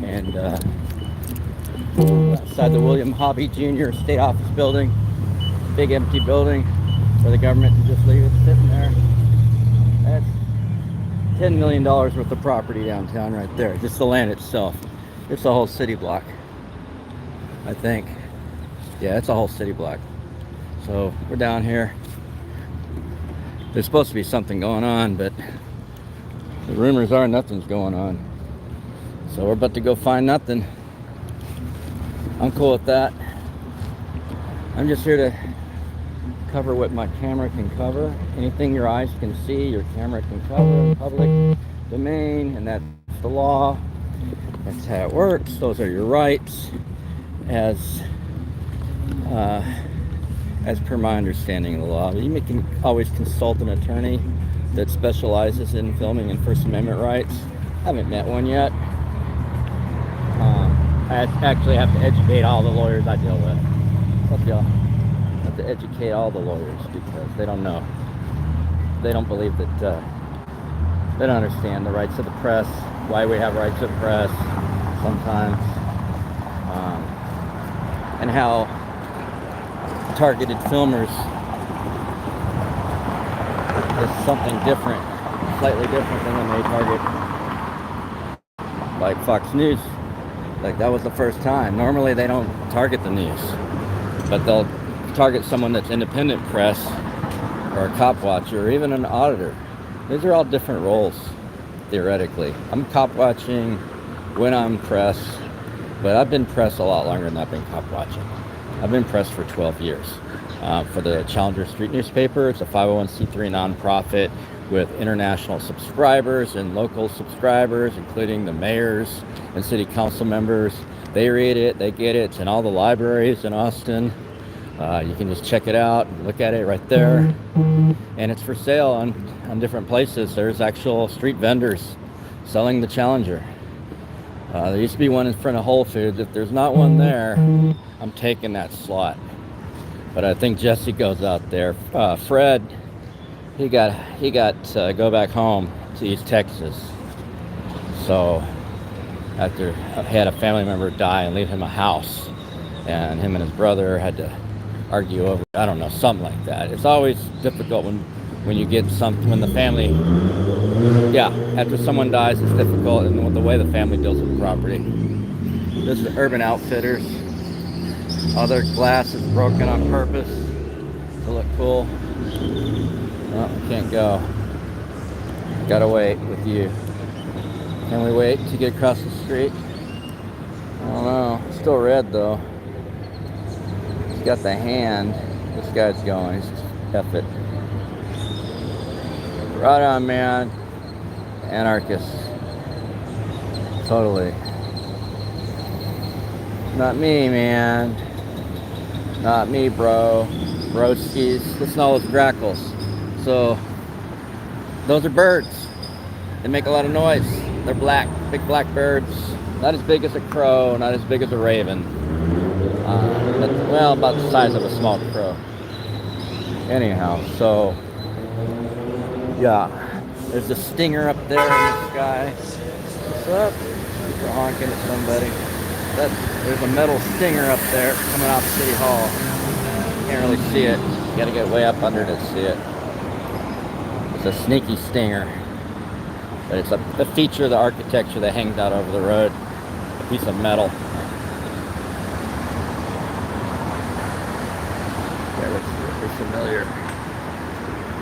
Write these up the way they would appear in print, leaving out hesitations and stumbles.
And outside the William Hobby Jr. State Office building, big empty building where the government can just leave it sitting there. That's $10 million worth of property downtown right there. Just the land itself. It's a whole city block, I think. Yeah, it's a whole city block. So we're down here. There's supposed to be something going on, but the rumors are nothing's going on. So we're about to go find nothing. I'm cool with that. I'm just here to cover what my camera can cover. Anything your eyes can see, your camera can cover in public domain, and that's the law. That's how it works. Those are your rights as per my understanding of the law. You can always consult an attorney that specializes in filming and First Amendment rights. I haven't met one yet. I actually have to educate all the lawyers I deal with. What's up, y'all? I have to educate all the lawyers because they don't know. They don't believe that, they don't understand the rights of the press, why we have rights of press sometimes, and how targeted filmers is something different, slightly different than when they target, like Fox News. Like, that was the first time. Normally they don't target the news, but they'll target someone that's independent press or a cop watcher or even an auditor. These are all different roles, theoretically. I'm cop watching when I'm press, but I've been press a lot longer than I've been cop watching. I've been press for 12 years for the Challenger Street newspaper. It's a 501c3 nonprofit with international subscribers and local subscribers, including the mayors and city council members. They read it, they get it. It's in all the libraries in Austin. You can just check it out, look at it right there. And it's for sale on different places. There's actual street vendors selling the Challenger. There used to be one in front of Whole Foods. If there's not one there, I'm taking that slot. But I think Jesse goes out there. Fred, he got to go back home to East Texas. So after I had a family member die and leave him a house, and him and his brother had to argue over, I don't know, something like that. It's always difficult when you get something, when the family, after someone dies, it's difficult, and the way the family deals with the property. This is Urban Outfitters. All their glass is broken on purpose to look cool. Oh, I can't go. Gotta wait with you. Can we wait to get across the street? I don't know. It's still red though. He's got the hand. This guy's going. He's just F it. Right on, man. Anarchist. Totally. Not me, man. Not me, bro. Broskies. Listen to all those grackles. So, those are birds. They make a lot of noise. They're black, big black birds. Not as big as a crow, not as big as a raven. But, well, about the size of a small crow. Anyhow, so, yeah. There's a stinger up there in the sky. What's up? You're honking at somebody. There's a metal stinger up there coming off City Hall. Can't really see it. You gotta get way up under to see it. It's a sneaky stinger. But it's a feature of the architecture that hangs out over the road. A piece of metal. Yeah, looks familiar.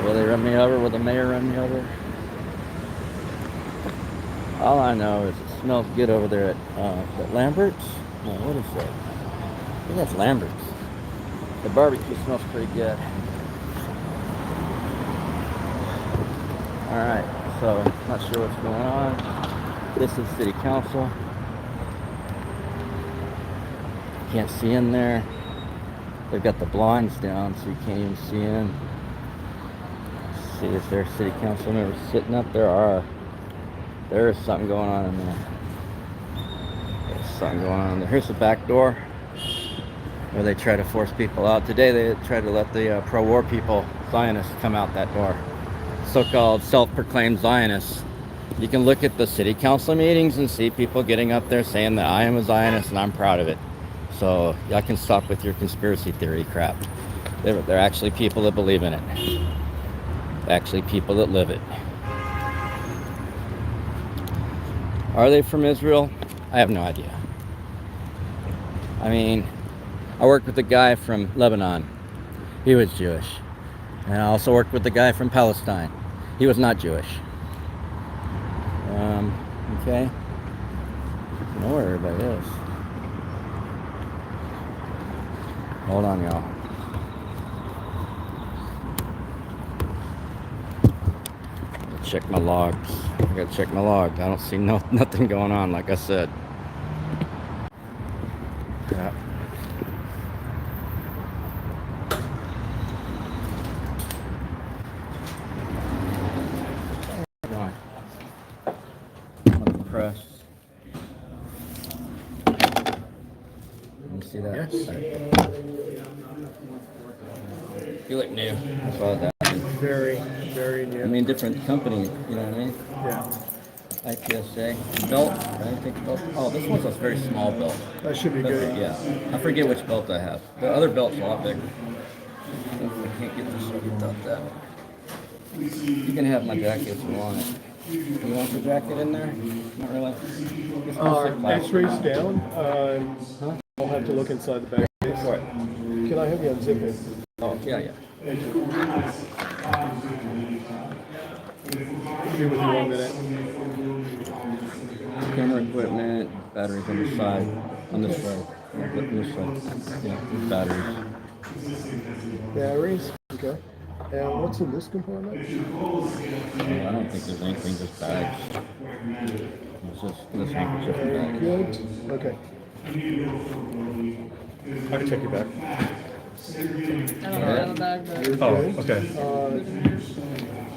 Will they run me over? Will the mayor run me over? All I know is it smells good over there at Lambert's. No, what is that? I think that's Lambert's. The barbecue smells pretty good. Alright, so not sure what's going on. This is City Council. Can't see in there. They've got the blinds down so you can't even see in. Let's see, is there City Council members sitting up? There is something going on in there. There's something going on in there. Here's the back door where they try to force people out. Today they tried to let the pro-war people, Zionists, come out that door. So-called self-proclaimed Zionists You can look at the city council meetings and see people getting up there saying that I am a Zionist and I'm proud of it. So y'all can stop with your conspiracy theory crap. They're actually people that believe in it. Actually people that live it. Are they from Israel? I have no idea. I mean, I worked with a guy from Lebanon. He was Jewish. And I also worked with the guy from Palestine. He was not Jewish. Okay. I know where everybody is. Hold on, y'all. Check my logs. I gotta check my logs. I don't see nothing going on, like I said. Yeah. Press. You see that? Yes. You look new. That's all that. Very, very new. I mean, different company. You know what I mean? Yeah. IPSA belt. I think belt. Oh, this one's a very small belt. That should be good. Yeah. I forget which belt I have. The other belt's a lot bigger. I can't get this without that. You can have my jacket if you want it. You want the jacket in there? Not really. X-rays down. I'll have to look inside the bag. What? Can I have you unzip it? Oh, yeah. Thank you. Be with you 1 minute. Camera equipment, batteries on the side, on this side. On this side. Yeah, batteries. Batteries. Okay. And what's in this compartment? I don't think there's anything, just bags. It's just this handkerchief and bag. Good. Okay. I can check you back. I don't have a bag, but Oh, okay.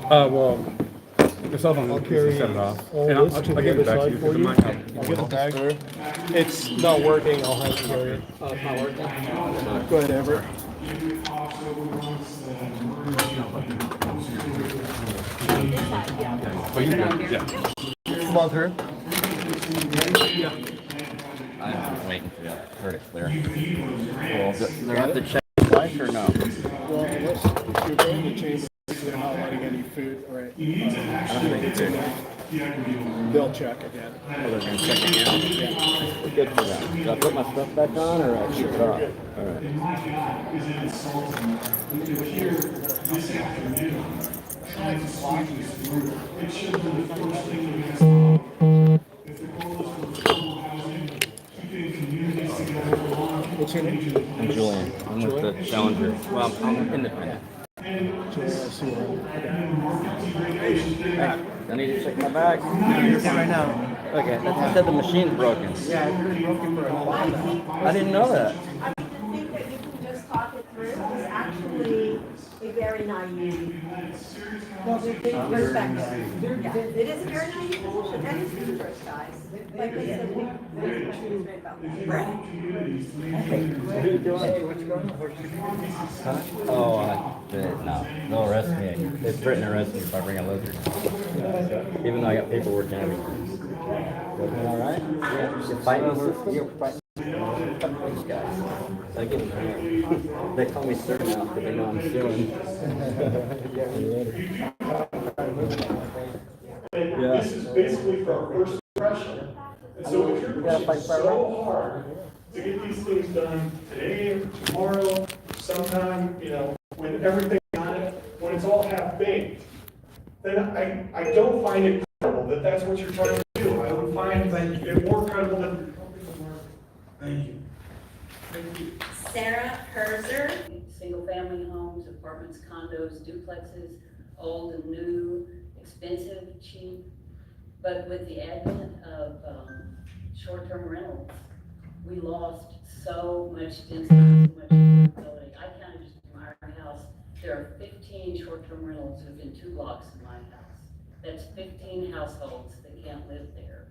Well, the cell phone I'll is carry set it off. all And this to I'll the give it other back to you side for because it you. might help. I'll get the bag. It's not working. I'll have to carry it. it's not working. Go ahead, Everett. But you can, yeah. Come on through. I'm waiting for that. Heard it clear. Cool. Do I have to check twice or no? Well, unless if you're going to chamber, they're not letting any food or I don't think it's in. they'll check again. Oh, they're going to check again? Yeah. Good for them. Do I put my stuff back on or I keep it off? All What's your name? I'm Julian. I'm with the Challenger. Well, I'm independent. I need to check my bag. You're fine right now. Okay, that said the machine's broken. Yeah, it's been broken for a while now. I didn't know that. I mean, to think that you can just talk it through is actually a very naive perspective. Yeah, it is a very naive position, and it's dangerous, guys. Like they said, we're straight about that. Right. Oh, no. They'll arrest me. They threaten to arrest me if I bring a lizard. Even though I got paperwork and everything. Everything all right? Yeah. You're fighting the system? You're fighting. These guys. I give them a They call me sir now because they know I'm suing. Yeah. This is basically for our first impression. And so if you're pushing so hard to get these things done today, tomorrow, sometime, when everything on it, when it's all half baked, then I don't find it credible that that's what you're trying to do. I would find it more credible than. Thank you. Thank you. Sarah Herzer. Single-family homes, apartments, condos, duplexes, old and new, expensive, cheap. But with the advent of short-term rentals, we lost so much density, so much affordability. I counted just in my house, there are 15 short-term rentals within 2 blocks of my house. That's 15 households that can't live there.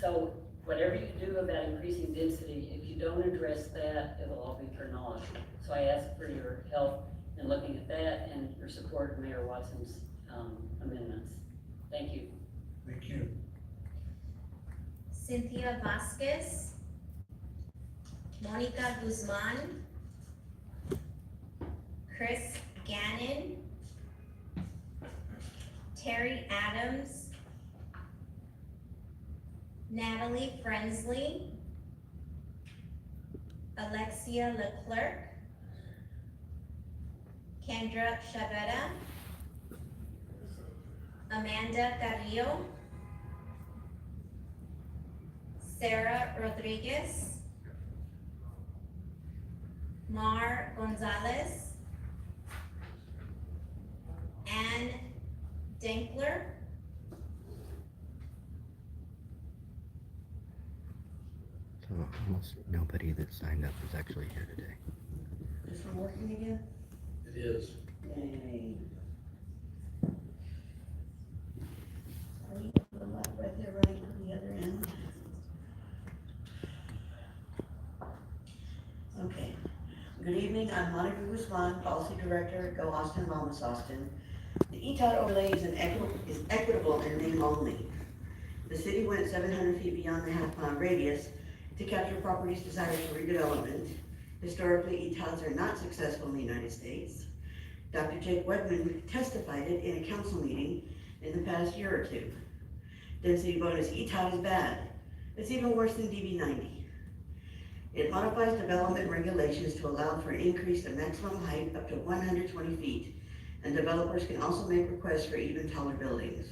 So whatever you do about increasing density, if you don't address that, it'll all be for naught. So I ask for your help in looking at that and your support of Mayor Watson's amendments. Thank you. Thank you. Cynthia Vasquez, Monica Guzman, Chris Gannon, Terry Adams, Natalie Frensley, Alexia Leclerc, Kendra Chavetta, Amanda Carrillo, Sarah Rodriguez, Mar Gonzalez, Ann Dinkler, So almost nobody that signed up is actually here today. This one working again? It is. Yay. Right there, right on the other end. Okay. Good evening, I'm Monica Guzman, Policy Director at Go Austin Wellness Austin. The ETOD overlay is equitable in name only. The city went 700 feet beyond the half-mile radius to capture properties desired for redevelopment. Historically, ETODs are not successful in the United States. Dr. Jake Wedman testified it in a council meeting in the past year or two. Density bonus ETOD is bad. It's even worse than DB90. It modifies development regulations to allow for an increase in maximum height up to 120 feet, and developers can also make requests for even taller buildings.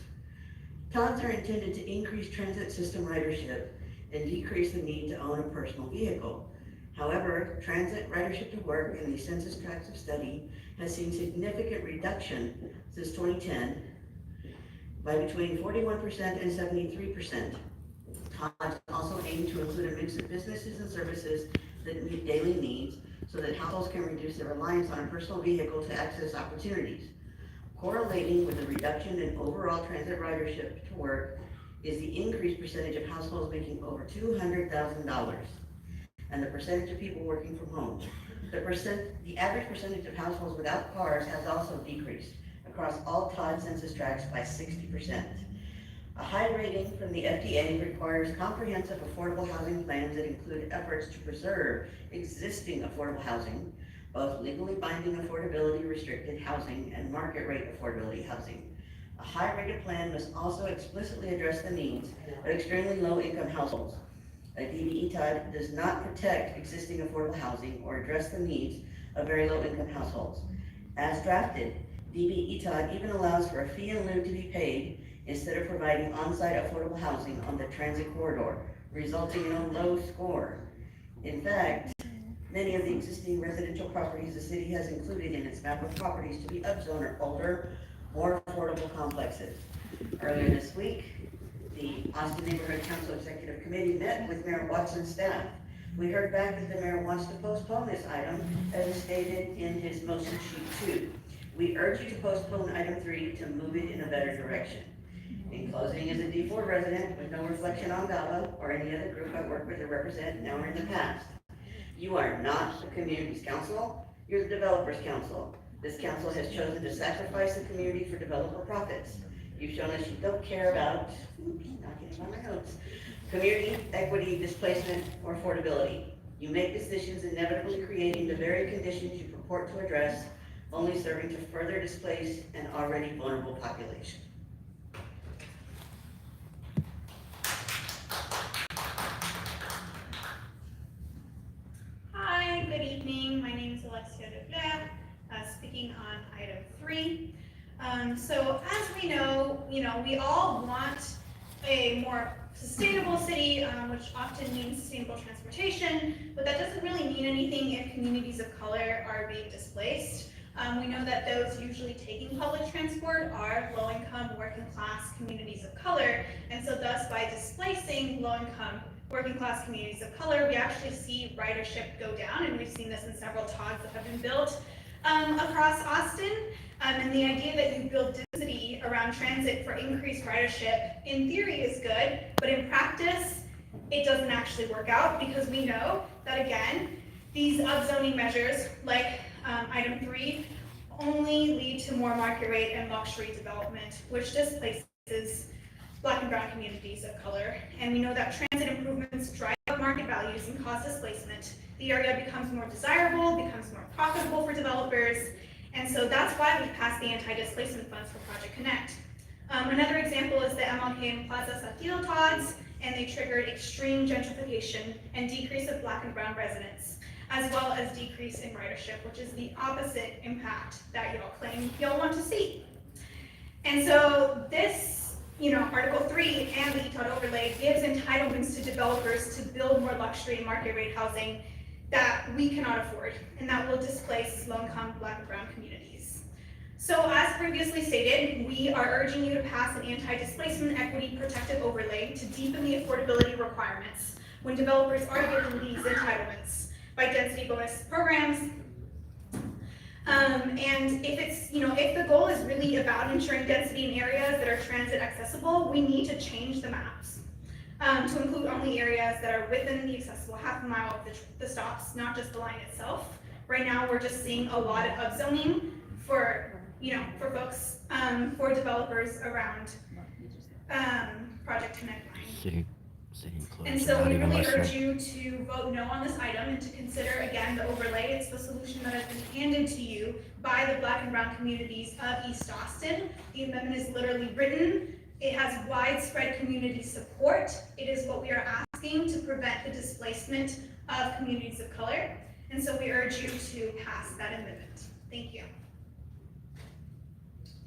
TODs are intended to increase transit system ridership and decrease the need to own a personal vehicle. However, transit ridership to work in the census tracts of study has seen significant reduction since 2010 by between 41% and 73%. TODs also aim to include a mix of businesses and services that meet daily needs so that households can reduce their reliance on a personal vehicle to access opportunities. Correlating with the reduction in overall transit ridership to work is the increased percentage of households making over $200,000 and the percentage of people working from home. The average percentage of households without cars has also decreased across all TOD census tracts by 60%. A high rating from the FDA requires comprehensive affordable housing plans that include efforts to preserve existing affordable housing, both legally binding affordability restricted housing and market rate affordability housing. A high rated plan must also explicitly address the needs of extremely low income households. A DB ETOD does not protect existing affordable housing or address the needs of very low income households. As drafted, DB ETOD even allows for a fee in lieu to be paid instead of providing on-site affordable housing on the transit corridor, resulting in a low score. In fact, many of the existing residential properties the city has included in its map of properties to be upzoned are older, more affordable complexes. Earlier this week, the Austin Neighborhood Council Executive Committee met with Mayor Watson's staff. We heard back that the mayor wants to postpone this item as stated in his motion sheet 2. We urge you to postpone item 3 to move it in a better direction. In closing, as a D4 resident with no reflection on GABA or any other group I work with or represent now or in the past, you are not the community's council, you're the developer's council. This council has chosen to sacrifice the community for developer profits. You've shown us you don't care about, not getting on my notes, community, equity, displacement, or affordability. You make decisions inevitably creating the very conditions you purport to address, only serving to further displace an already vulnerable population. Hi, good evening. My name is Alexia Devlet, speaking on item 3. So as we know, we all want a more sustainable city, which often means sustainable transportation, but that doesn't really mean anything if communities of color are being displaced. We know that those usually taking public transport are low-income, working-class communities of color, and so thus by displacing low-income, working-class communities of color, we actually see ridership go down, and we've seen this in several TODs that have been built across Austin. And the idea that you build density around transit for increased ridership, in theory, is good, but in practice, it doesn't actually work out because we know that, again, these upzoning measures, like item 3, only lead to more market rate and luxury development, which displaces displaces Black and brown communities of color. And we know that transit improvements drive up market values and cause displacement. The area becomes more desirable, becomes more profitable for developers. And so that's why we passed the anti-displacement funds for Project Connect. Another example is the MLK and Plaza Saltillo TODs, and they triggered extreme gentrification and decrease of Black and brown residents, as well as decrease in ridership, which is the opposite impact that y'all claim y'all want to see. And so this, Article 3 and the ETOD overlay gives entitlements to developers to build more luxury and market rate housing that we cannot afford, and that will displace low-income Black and brown communities. So as previously stated, we are urging you to pass an anti-displacement equity protective overlay to deepen the affordability requirements when developers are given these entitlements by density bonus programs. And if it's, if the goal is really about ensuring density in areas that are transit accessible, we need to change the maps to include only areas that are within the accessible half a mile of the stops, not just the line itself. Right now, we're just seeing a lot of upzoning for, for folks, for developers around Project Connect line. And so we really urge you to vote no on this item and to consider again the overlay. It's the solution that has been handed to you by the Black and brown communities of East Austin. The amendment is literally written. It has widespread community support. It is what we are asking to prevent the displacement of communities of color. And so we urge you to pass that amendment. Thank you.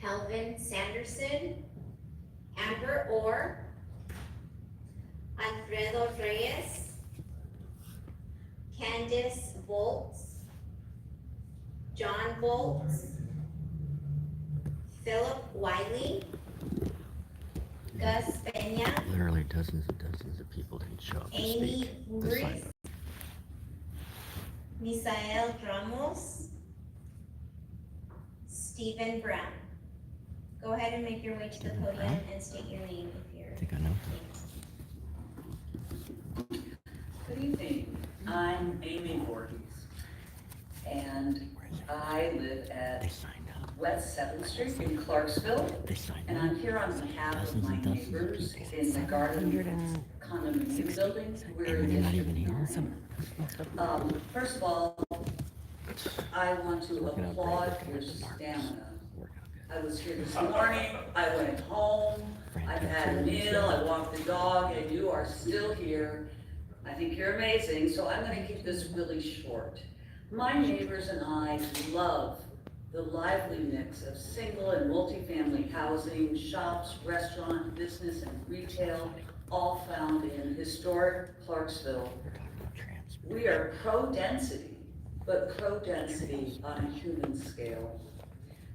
Alvin Sanderson, Amber Orr, Alfredo Reyes, Candice Volts, John Volts, Philip Wiley, Gus Peña, Literally dozens and dozens of people didn't show up to Amy speak. Uriz, Misael Ramos, Stephen Brown. Go ahead and make your way to the podium and state your name if you're. I think I know. Good evening. I'm Amy Voorhees, and I live at West 7th Street in Clarksville, and I'm here on behalf of my neighbors in the Garden condominium building. We're in District 9. First of all, I want to applaud your stamina. I was here this morning, I went home, I've had a meal, I walked the dog, and you are still here. I think you're amazing, so I'm going to keep this really short. My neighbors and I love the lively mix of single and multifamily housing, shops, restaurant, business, and retail, all found in historic Clarksville. We are pro-density, but pro-density on a human scale.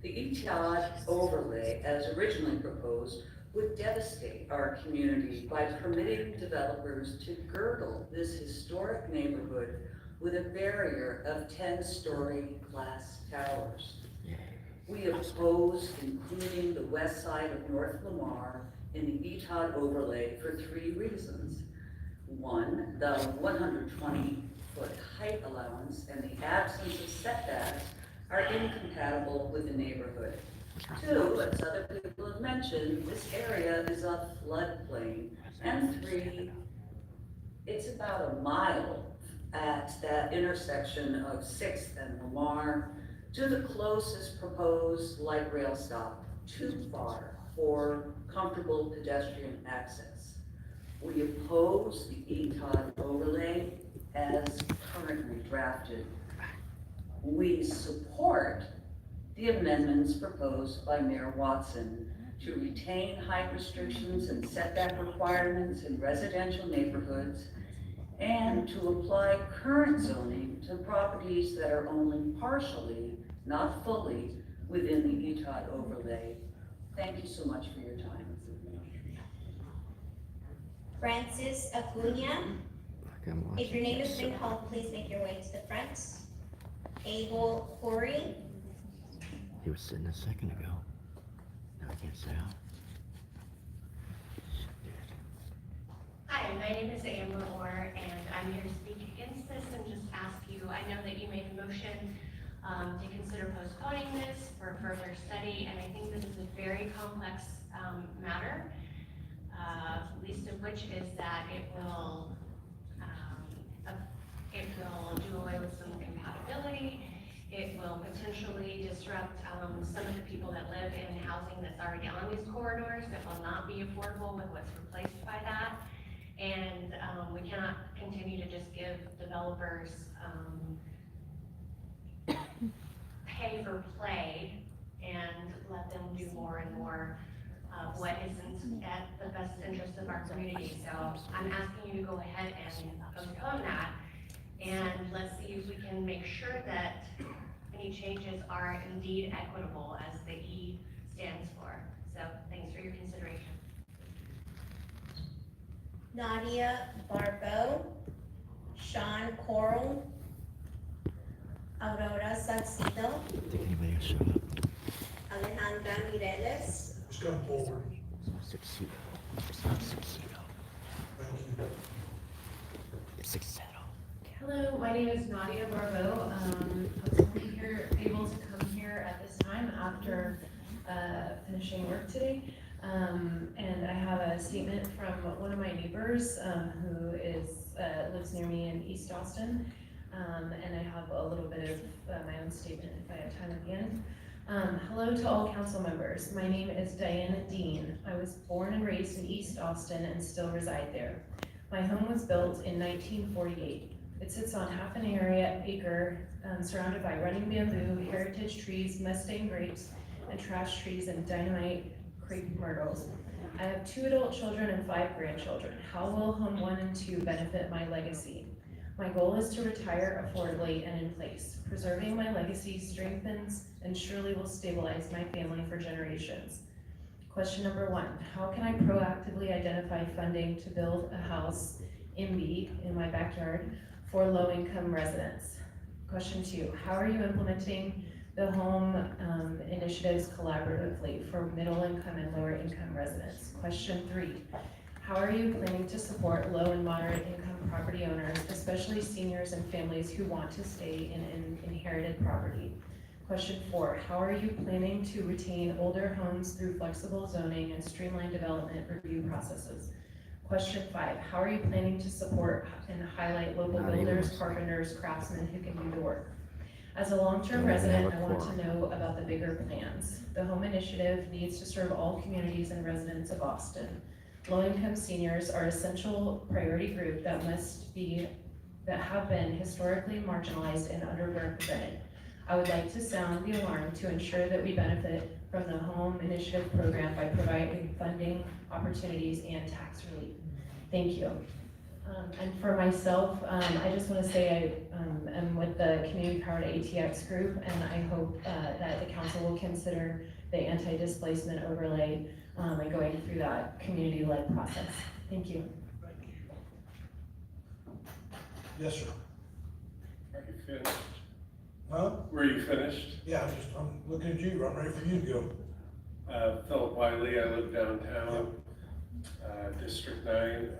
The ETOD overlay, as originally proposed, would devastate our community by permitting developers to girdle this historic neighborhood with a barrier of 10-story glass towers. We oppose including the west side of North Lamar in the ETOD overlay for 3 reasons. 1, the 120-foot height allowance and the absence of setbacks are incompatible with the neighborhood. 2, as other people have mentioned, this area is a floodplain. And 3, it's about a mile at that intersection of 6th and Lamar to the closest proposed light rail stop, too far for comfortable pedestrian access. We oppose the ETOD overlay as currently drafted. We support the amendments proposed by Mayor Watson to retain height restrictions and setback requirements in residential neighborhoods and to apply current zoning to properties that are only partially, not fully, within the ETOD overlay. Thank you so much for your time. Francis Acuna. If your name has been called, please make your way to the front. Abel Corey. He was sitting a second ago. Now I can't sit down. Hi, my name is Amber Orr, and I'm here to speak against this and just ask you, I know that you made a motion to consider postponing this for further study, and I think this is a very complex matter, least of which is that it will do away with some compatibility. It will potentially disrupt some of the people that live in housing that's already on these corridors that will not be affordable with what's replaced by that. And we cannot continue to just give developers pay for play and let them do more and more of what isn't at the best interest of our community. So I'm asking you to go ahead and postpone that, and let's see if we can make sure that any changes are indeed equitable, as the E stands for. So thanks for your consideration. Nadia Barbeau, Sean Coral, Aurora Salcido, Alejandra Mireles, Just come forward. Hello, my name is Nadia Barbeau. I was only able to come here at this time after finishing work today. And I have a statement from one of my neighbors who lives near me in East Austin. And I have a little bit of my own statement if I have time at the end. Hello to all council members. My name is Diana Dean. I was born and raised in East Austin and still reside there. My home was built in 1948. It sits on half an acre surrounded by running bamboo, heritage trees, Mustang grapes, and trash trees and dynamite crepe myrtles. I have 2 adult children and 5 grandchildren. How will Home 1 and 2 benefit my legacy? My goal is to retire affordably and in place. Preserving my legacy strengthens and surely will stabilize my family for generations. Question number 1, how can I proactively identify funding to build a house in my backyard for low-income residents? Question 2, how are you implementing the home initiatives collaboratively for middle-income and lower-income residents? Question 3, how are you planning to support low and moderate income property owners, especially seniors and families who want to stay in inherited property? Question 4, how are you planning to retain older homes through flexible zoning and streamlined development review processes? Question 5, how are you planning to support and highlight local builders, carpenters, craftsmen who can do the work? As a long-term resident, I want to know about the bigger plans. The Home Initiative needs to serve all communities and residents of Austin. Low-income seniors are an essential priority group that have been historically marginalized and underrepresented. I would like to sound the alarm to ensure that we benefit from the Home Initiative program by providing funding opportunities and tax relief. Thank you. And for myself, I just want to say I am with the Community Powered ATX group, and I hope that the council will consider the anti-displacement overlay and going through that community-led process. Thank you. Yes, sir. Are you finished? Huh? Were you finished? Yeah, I'm looking at you. I'm ready for you to go. Philip Wiley, I live downtown, District 9.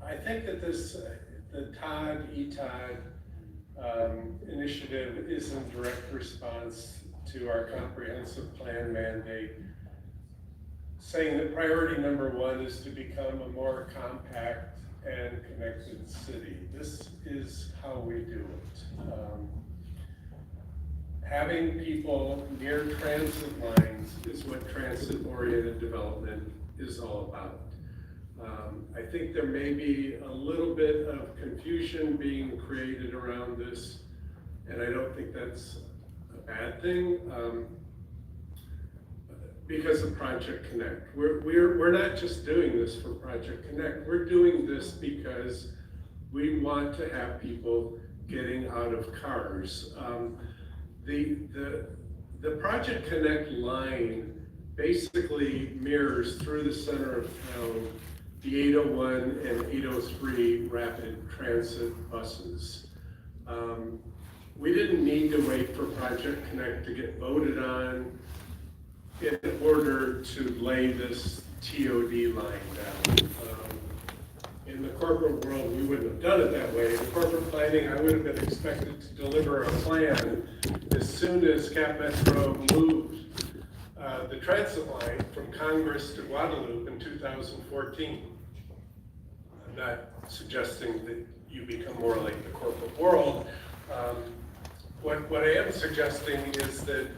I think that the ETOD initiative is in direct response to our comprehensive plan mandate, saying that priority number 1 is to become a more compact and connected city. This is how we do it. Having people near transit lines is what transit-oriented development is all about. I think there may be a little bit of confusion being created around this, and I don't think that's a bad thing because of Project Connect. We're not just doing this for Project Connect. We're doing this because we want to have people getting out of cars. The Project Connect line basically mirrors through the center of town the 801 and 803 rapid transit buses. We didn't need to wait for Project Connect to get voted on in order to lay this TOD line down. In the corporate world, we wouldn't have done it that way. In corporate planning, I would have been expected to deliver a plan as soon as Cap Metro moved the transit line from Congress to Guadalupe in 2014. I'm not suggesting that you become more like the corporate world. What I am suggesting is that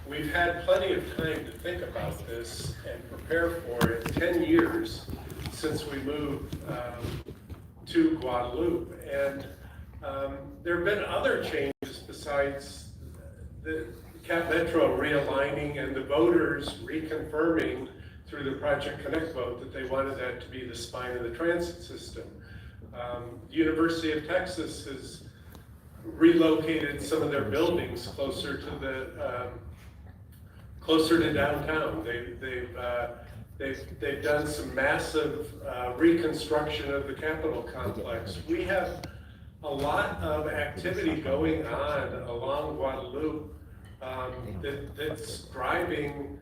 we've had plenty of time to think about this and prepare for it. 10 years since we moved to Guadalupe. And there have been other changes besides the Cap Metro realigning and the voters reconfirming through the Project Connect vote that they wanted that to be the spine of the transit system. The University of Texas has relocated some of their buildings closer to downtown. They've done some massive reconstruction of the Capitol complex. We have a lot of activity going on along Guadalupe that's driving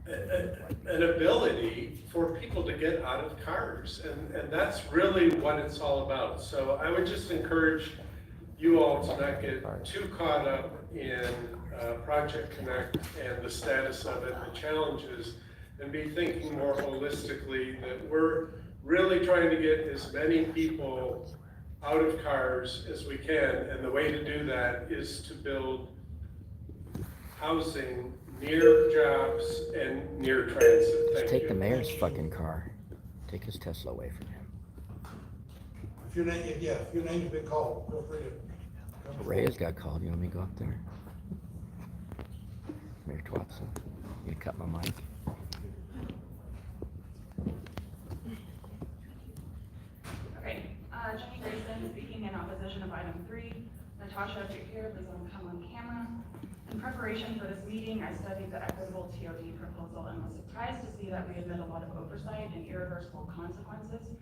an ability for people to get out of cars, and that's really what it's all about. So I would just encourage you all to not get too caught up in Project Connect and the status of it, the challenges, and be thinking more holistically that we're really trying to get as many people out of cars as we can, and the way to do that is to build housing near jobs and near transit. Thank Take you. the mayor's fucking car. Take his Tesla away from him. If your name's been called, feel free to come. Reyes got called. You want me to go up there? Mayor Twatson. You cut my mic. Okay, Jenny Grayson speaking in opposition of item 3. Natasha, if you're here, please don't come on camera. In preparation for this meeting, I studied the equitable TOD proposal and was surprised to see that we admit a lot of oversight and irreversible consequences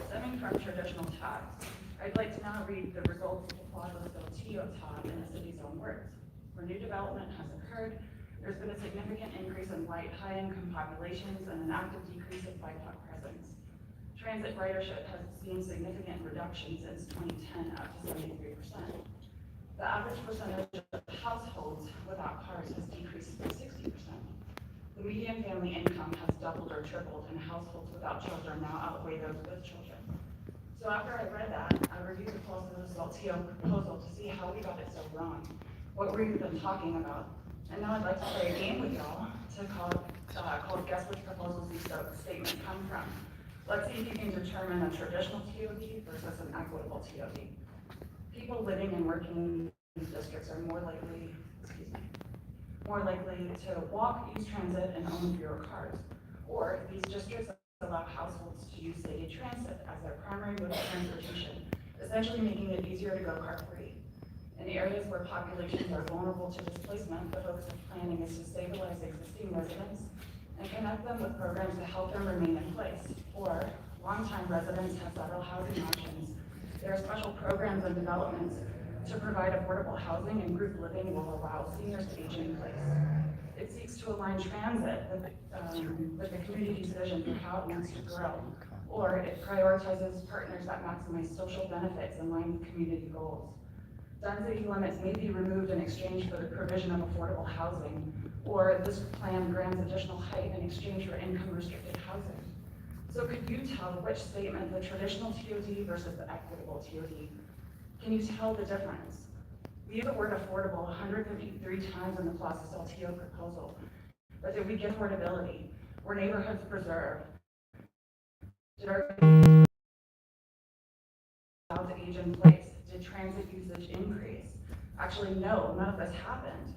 stemming from traditional tax. I'd like to now read the results of the Guadalupe TOD in the city's own words. Where new development has occurred, there's been a significant increase in white high-income populations and an active decrease of BIPOC presence. Transit ridership has seen significant reduction since 2010, up to 73%. The average percentage of households without cars has decreased by 60%. The median family income has doubled or tripled, and households without children now outweigh those with children. So after I read that, I reviewed the TO proposal to see how we got it so wrong. What were we even talking about? And now I'd like to play a game with y'all to called Guess Which Proposals These Statements Come From. Let's see if you can determine a traditional TOD versus an equitable TOD. People living and working in these districts are more likely to walk, use transit, and own fewer cars. Or these districts allow households to use city transit as their primary mode of transportation, essentially making it easier to go car-free. In areas where populations are vulnerable to displacement, the focus of planning is to stabilize existing residents and connect them with programs to help them remain in place. Or longtime residents have several housing options. There are special programs and developments to provide affordable housing, and group living will allow seniors to age in place. It seeks to align transit with the community's vision for how it wants to grow, or it prioritizes partners that maximize social benefits in line with community goals. Density limits may be removed in exchange for the provision of affordable housing, or this plan grants additional height in exchange for income-restricted housing. So could you tell which statement, the traditional TOD versus the equitable TOD? Can you tell the difference? We use the word affordable 153 times in the Plaza Saltillo proposal, but did we get affordability? Were neighborhoods preserved? Did our allowed to age in place? Did transit usage increase? Actually, no, none of this happened.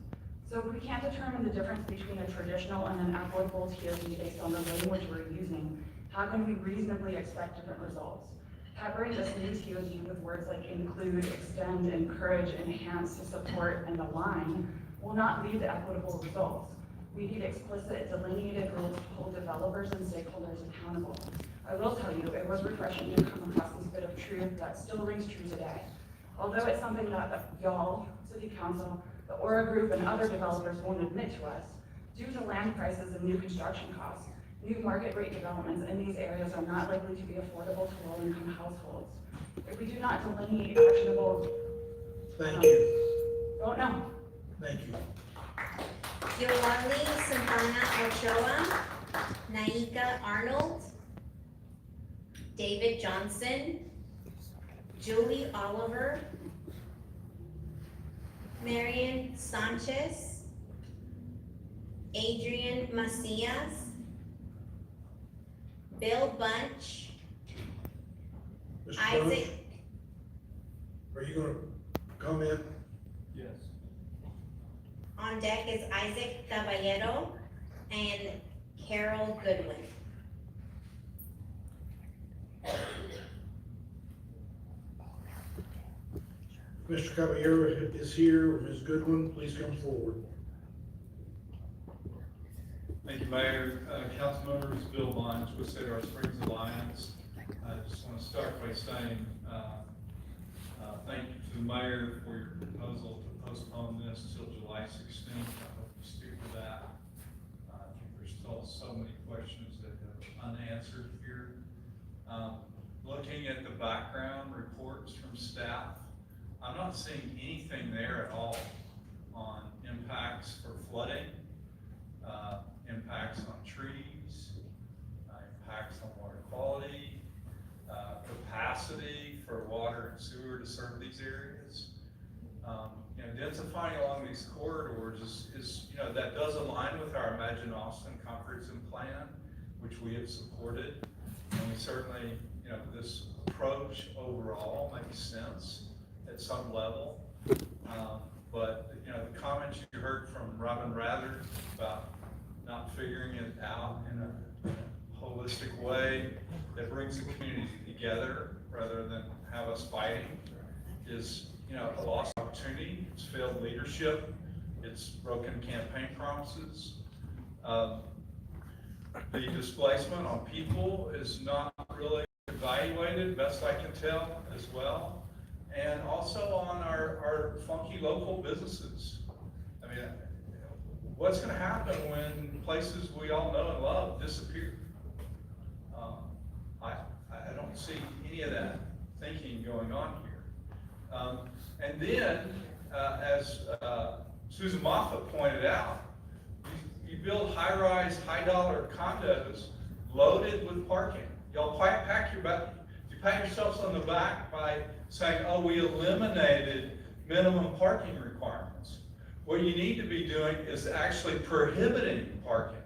So if we can't determine the difference between a traditional and an equitable TOD based on the language we're using, how can we reasonably expect different results? Peppering this new TOD with words like include, extend, encourage, enhance, support, and align will not lead to equitable results. We need explicit, delineated rules to hold developers and stakeholders accountable. I will tell you, it was refreshing to come across this bit of truth that still rings true today. Although it's something that y'all, City Council, the Aura Group, and other developers won't admit to us, due to land prices and new construction costs, New market rate developments in these areas are not likely to be affordable to low-income households. If we do not delineate actionable. Thank you. Oh, no. Thank you. Yolandi Santana Ochoa, Naika Arnold, David Johnson, Julie Oliver, Marian Sanchez, Adrian Macias, Bill Bunch, Mr. Isaac. Are you gonna comment? Yes. On deck is Isaac Caballero and Carol Goodwin. Mr. Caballero is here, or Ms. Goodwin, please come forward. Thank you, Mayor. Council members, Bill Bunch with Cedar Springs Alliance. I just want to start by saying thank you to the mayor for your proposal to postpone this till July 16th. I hope you stick with that. I think there's still so many questions that are unanswered here. Looking at the background reports from staff, I'm not seeing anything there at all on impacts for flooding, impacts on trees, impacts on water quality, capacity for water and sewer to serve these areas. Densifying along these corridors is that does align with our Imagine Austin comprehensive plan, which we have supported. And we certainly, this approach overall makes sense at some level. But the comments you heard from Robin Rather about not figuring it out in a holistic way that brings the community together rather than have us fighting is a lost opportunity. It's failed leadership. It's broken campaign promises. The displacement on people is not really evaluated, best I can tell, as well. And also on our funky local businesses. I mean, what's going to happen when places we all know and love disappear? I don't see any of that thinking going on here. And then, as Susan Moffett pointed out, you build high-rise, high-dollar condos loaded with parking. Y'all pat yourselves on the back by saying, oh, we eliminated minimum parking requirements. What you need to be doing is actually prohibiting parking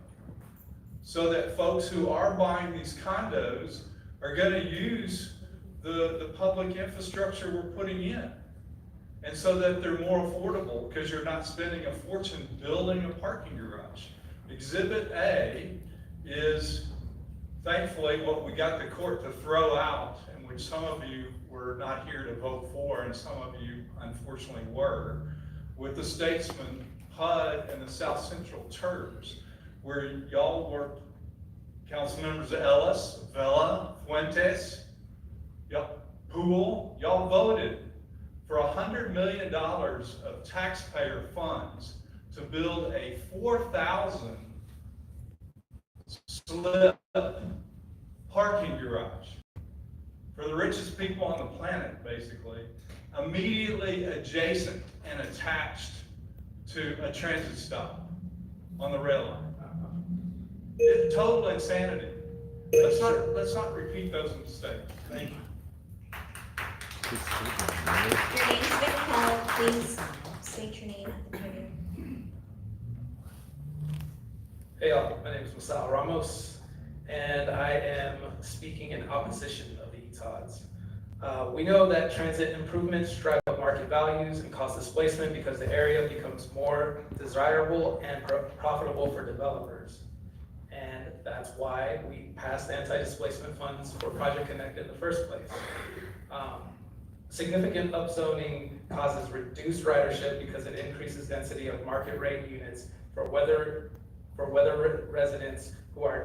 so that folks who are buying these condos are going to use the public infrastructure we're putting in. And so that they're more affordable because you're not spending a fortune building a parking garage. Exhibit A is thankfully what we got the court to throw out, and which some of you were not here to vote for, and some of you unfortunately were, with the Statesman, HUD, and the South Central TERS, where y'all were council members Ellis, Vela, Fuentes, Poole, y'all voted for $100 million of taxpayer funds to build a 4,000 slip parking garage for the richest people on the planet, basically, immediately adjacent and attached to a transit stop on the rail line. It's total insanity. Let's not repeat those mistakes. Thank you. Your name's been called. Please state your name at the podium. Hey y'all, my name is Masao Ramos, and I am speaking in opposition of the ETODs. We know that transit improvements drive up market values and cause displacement because the area becomes more desirable and profitable for developers. And that's why we passed anti-displacement funds for Project Connect in the first place. Significant upzoning causes reduced ridership because it increases density of market rate units for weather residents who are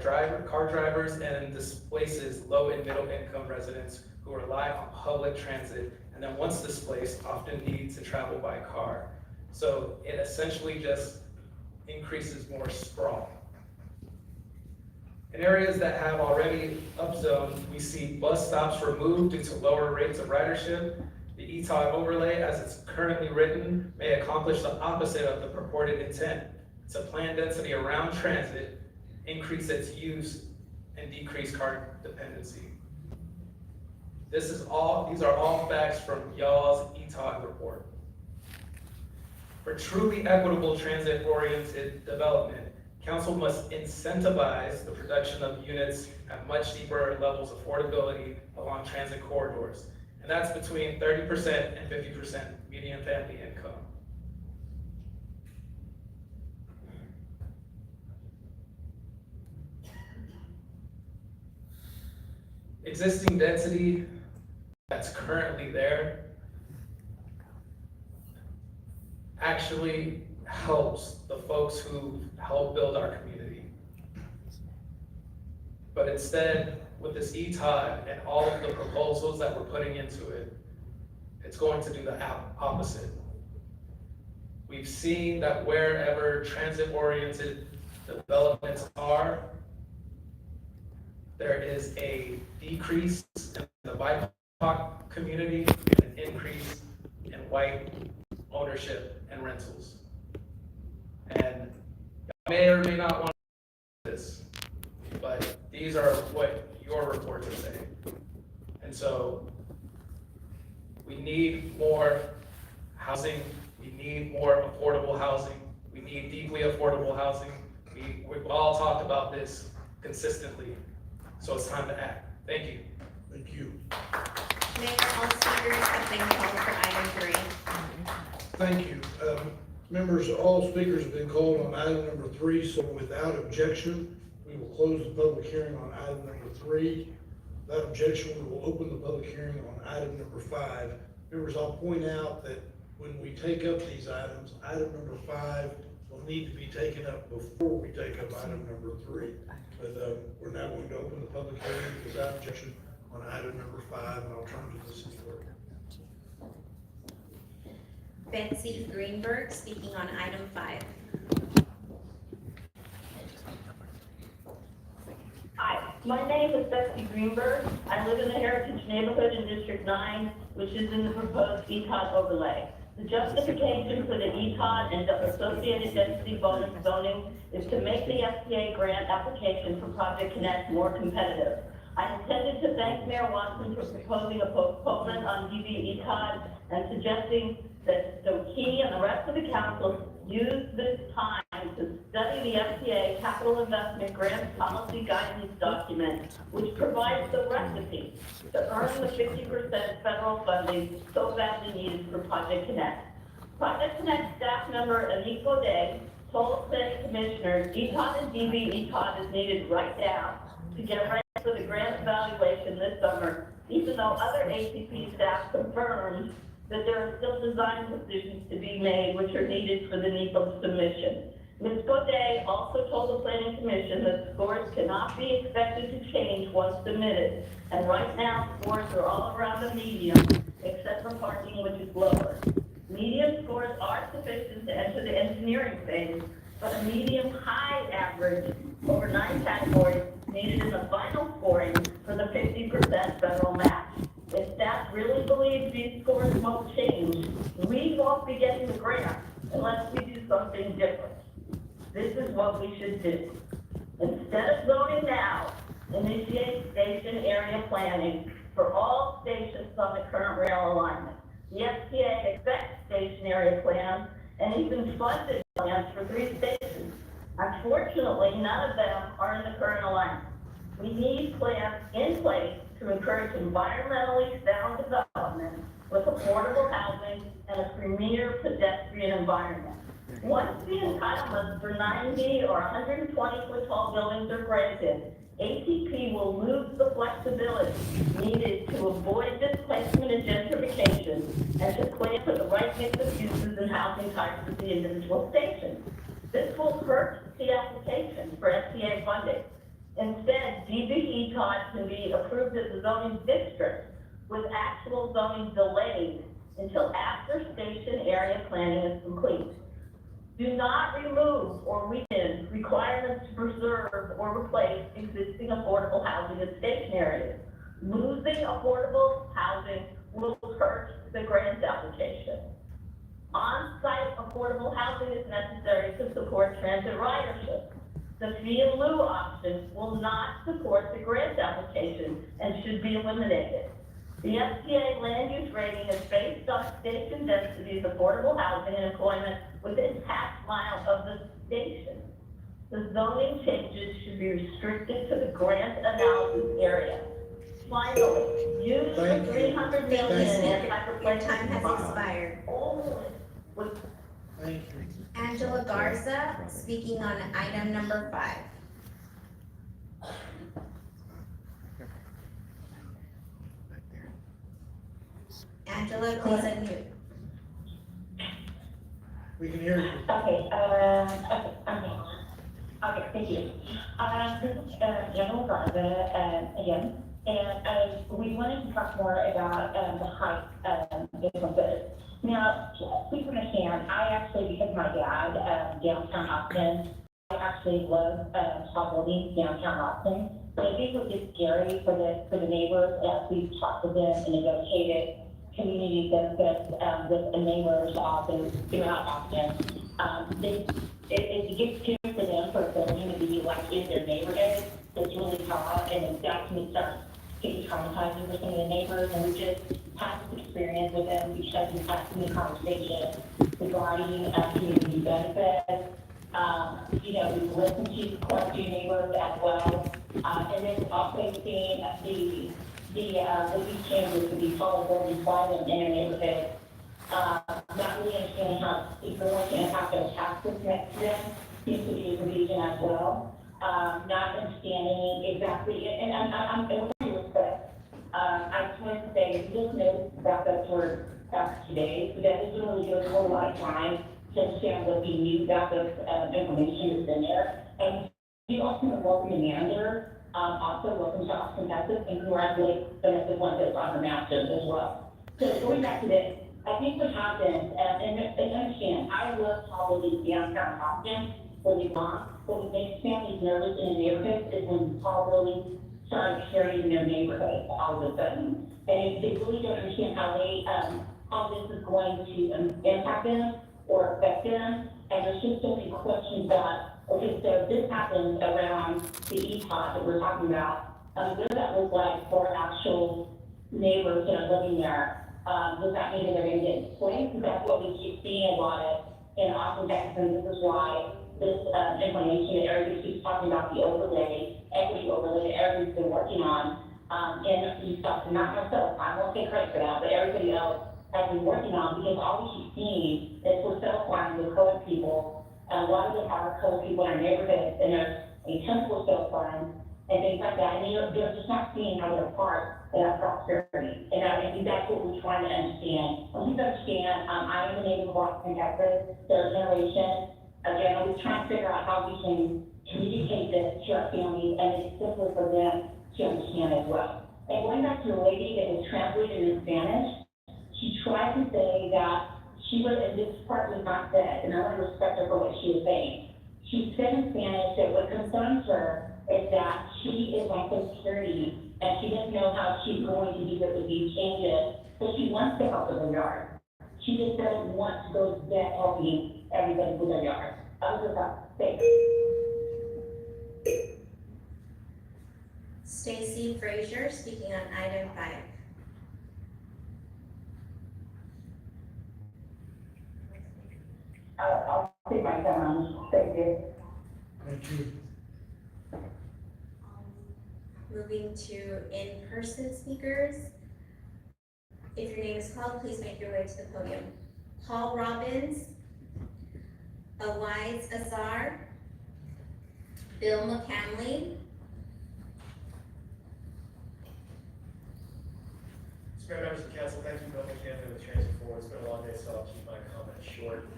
car drivers, and displaces low and middle income residents who rely on public transit, and then once displaced often need to travel by car. So it essentially just increases more sprawl. In areas that have already upzoned, we see bus stops removed due to lower rates of ridership. The ETOD overlay, as it's currently written, may accomplish the opposite of the purported intent. It's a planned density around transit, increase its use, and decrease car dependency. These are all facts from y'all's ETOD report. For truly equitable transit-oriented development, council must incentivize the production of units at much deeper levels of affordability along transit corridors. And that's between 30% and 50% median family income. Existing density that's currently there actually helps the folks who help build our community. But instead, with this ETOD and all of the proposals that we're putting into it, it's going to do the opposite. We've seen that wherever transit-oriented developments are, there is a decrease in the BIPOC community and an increase in white ownership and rentals. And I may or may not want to do this, but these are what your reports are saying. And so we need more housing. We need more affordable housing. We need deeply affordable housing. We've all talked about this consistently. So it's time to act. Thank you. Thank you. Mayor, all speakers have been called for item 3. Thank you. Members, all speakers have been called on item number 3, so without objection, we will close the public hearing on item number 3. Without objection, we will open the public hearing on item number 5. Members, I'll point out that when we take up these items, item number 5 will need to be taken up before we take up item number 3. But we're now going to open the public hearing without objection on item number 5, and I'll turn to the city clerk. Betsy Greenberg speaking on item 5. Hi, my name is Betsy Greenberg. I live in the Heritage neighborhood in District 9, which is in the proposed ETOD overlay. The justification for the ETOD and the associated density bonus zoning is to make the FTA grant application for Project Connect more competitive. I intended to thank Mayor Watson for proposing a postponement on DB ETOD and suggesting that he and the rest of the council use this time to study the FTA capital investment grant policy guidance document, which provides the recipe to earn the 50% federal funding so badly needed for Project Connect. Project Connect staff member Anico Day told city commissioners ETOD and DB ETOD is needed right now to get ready for the grant evaluation this summer, even though other ACP staff confirmed that there are still design decisions to be made which are needed for the NEPA submission. Ms. Godet also told the Planning Commission that scores cannot be expected to change once submitted, and right now scores are all around the medium, except for parking, which is lower. Medium scores are sufficient to enter the engineering phase, but a medium-high average over 9 categories needed in the final scoring for the 50% federal match. If staff really believes these scores won't change, we won't be getting the grant unless we do something different. This is what we should do. Instead of zoning now, initiate station area planning for all stations on the current rail alignment. The FTA expects station area plans and even funded plans for 3 stations. Unfortunately, none of them are in the current alignment. We need plans in place to encourage environmentally sound development with affordable housing and a premier pedestrian environment. Once the entitlements for 90 or 120-foot tall buildings are granted, ATP will lose the flexibility needed to avoid displacement and gentrification and to plan for the right mix of uses and housing types for the individual stations. This will hurt the application for FTA funding. Instead, DB ETOD can be approved as a zoning district with actual zoning delayed until after station area planning is complete. Do not remove or weaken requirements to preserve or replace existing affordable housing and stationary. Losing affordable housing will hurt the grant application. On-site affordable housing is necessary to support transit ridership. The fee in lieu option will not support the grant application and should be eliminated. The FTA land use rating is based on station densities, affordable housing, and employment within half mile of the station. The zoning changes should be restricted to the grant analysis area. Finally, use the 300 million in Your time has expired. Thank you. Angela Garza, speaking on item number 5. Angela, please unmute. We can hear you. Okay, thank you. This is General Garza again, and we wanted to talk more about the height differences. Now, please understand, I actually, because my dad, downtown Austin, I actually love tall buildings downtown Austin. But I think it would get scary for the neighbors as we've talked with them and negotiated community benefits with the neighbors often throughout Austin. It gets scary for them for a building to be like in their neighborhood. It's really tall, and that's when it starts getting traumatizing for some of the neighbors. And we just had this experience with them because we've had so many conversations regarding community benefits. We've listened to quite a few neighbors as well. And then also seeing the these changes to be followed buildings by them in their neighborhood. Not really understanding how it's going to impact their taxes next year seems to be a reason as well. Not understanding exactly, and I'm with all due respect, I just wanted to say, if you just noticed about that for past 2 days, but that doesn't really give us a whole lot of time to understand what we knew about this information that's in there. And we also welcome the manager, also welcome to Austin, Texas, and congratulate Vanessa Fuentes on her master's as well. So going back to this, I think what happens, and understand, I love tall buildings downtown Austin, really want, but what makes families nervous in the neighborhood is when tall buildings start appearing in their neighborhood all of a sudden. And they really don't understand how this is going to impact them or affect them. And there's just so many questions that, okay, so this happens around the EPOD that we're talking about. What does that look like for actual neighbors that are living there? Does that mean that they're going to get displaced? Because that's what we keep seeing a lot of in Austin, Texas, and this is why this information that everybody keeps talking about, the overlay, equity overlay that everybody's been working on, and you stuff, not myself, I won't take credit for that, but everybody else has been working on, because all we keep seeing is we're self-funding with colored people. A lot of them are colored people in our neighborhoods, and there's a temple self-fund and things like that, and they're just not seeing how they're part of that prosperity. And I think that's what we're trying to understand. And please understand, I am a native of Austin, Texas, third generation. Again, I'm just trying to figure out how we can communicate this to our families, and it's simpler for them to understand as well. And going back to the lady that was translated in Spanish, she tried to say that she was, and this part was not said, and I want to respect her for what she was saying. She said in Spanish that what concerns her is that she is on Social Security, and she doesn't know how she's going to deal with these changes, but she wants to help with her yard. She just doesn't want to go to debt helping everybody with their yard. I was just thanks. Stacy Frazier, speaking on item 5. I'll take my time. Thank you. Thank you. Moving to in-person speakers. If your name is called, please make your way to the podium. Paul Robbins, Elias Azar, Bill McCamley. Mayor, members of the council, thank you, Bill McCamley with Transit Forward. It's been a long day, so I'll keep my comments short.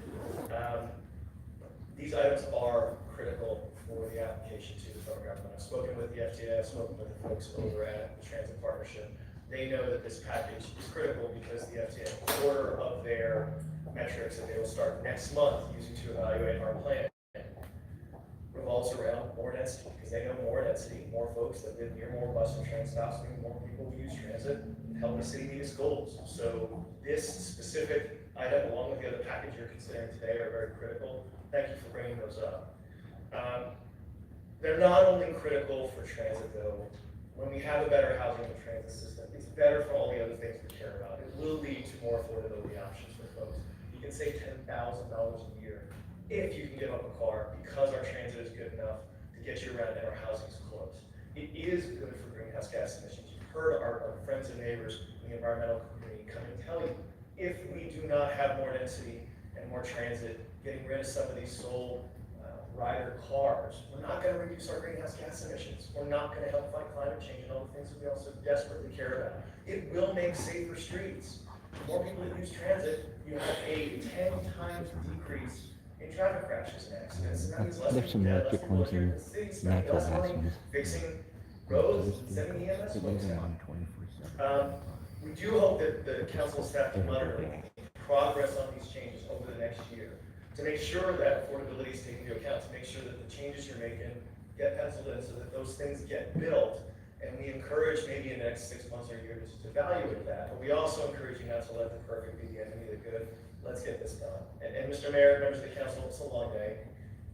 These items are critical for the application to the federal government. I've spoken with the FTA, I've spoken with the folks over at the Transit Partnership. they know that this package is critical because the FTA, a quarter of their metrics that they will start next month using to evaluate our plan revolves around more density, because they know more density, more folks that live near more bus and train stops, mean more people who use transit, help the city meet its goals. So this specific item, along with the other package you're considering today, are very critical. Thank you for bringing those up. They're not only critical for transit, though. When we have a better housing and transit system, it's better for all the other things we care about. It will lead to more affordability options for folks. You can save $10,000 a year if you can give up a car because our transit is good enough to get you around and our housing is close. It is good for greenhouse gas emissions. You've heard our friends and neighbors in the environmental community come and tell you, if we do not have more density and more transit, getting rid of some of these sole rider cars, we're not going to reduce our greenhouse gas emissions. We're not going to help fight climate change and all the things that we also desperately care about. It will make safer streets. The more people that use transit, you have a 10 times decrease in traffic crashes and accidents. And that means less people dead, less people here in the city, spending less money fixing roads and sending EMS folks out. We do hope that the council staff can monitor progress on these changes over the next year to make sure that affordability is taken into account, to make sure that the changes you're making get penciled in so that those things get built. And we encourage maybe in the next 6 months or a year to just evaluate that. But we also encourage you not to let the perfect be the enemy of the good. Let's get this done. And Mr. Mayor, members of the council, it's a long day.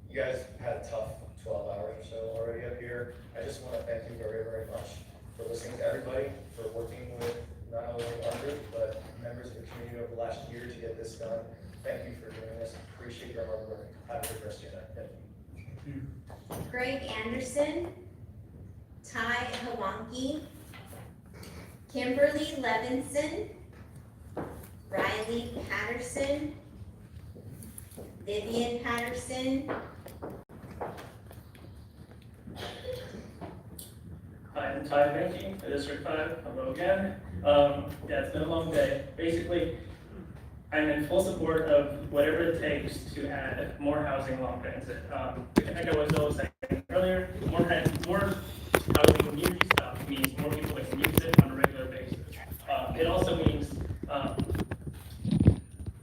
You guys had a tough 12 hours or so already up here. I just want to thank you very, very much for listening to everybody, for working with not only our group, but members of the community over the last year to get this done. Thank you for doing this. Appreciate your hard work. Have a good rest of your night. Thank you. Greg Anderson, Ty Hawanki, Kimberly Levinson, Riley Patterson, Vivian Patterson. Hi, I'm Ty Hawanki, District 5. Hello again. Yeah, it's been a long day. Basically, I'm in full support of whatever it takes to add more housing along transit. Like I was always saying earlier, more housing community stuff means more people that can use it on a regular basis. It also means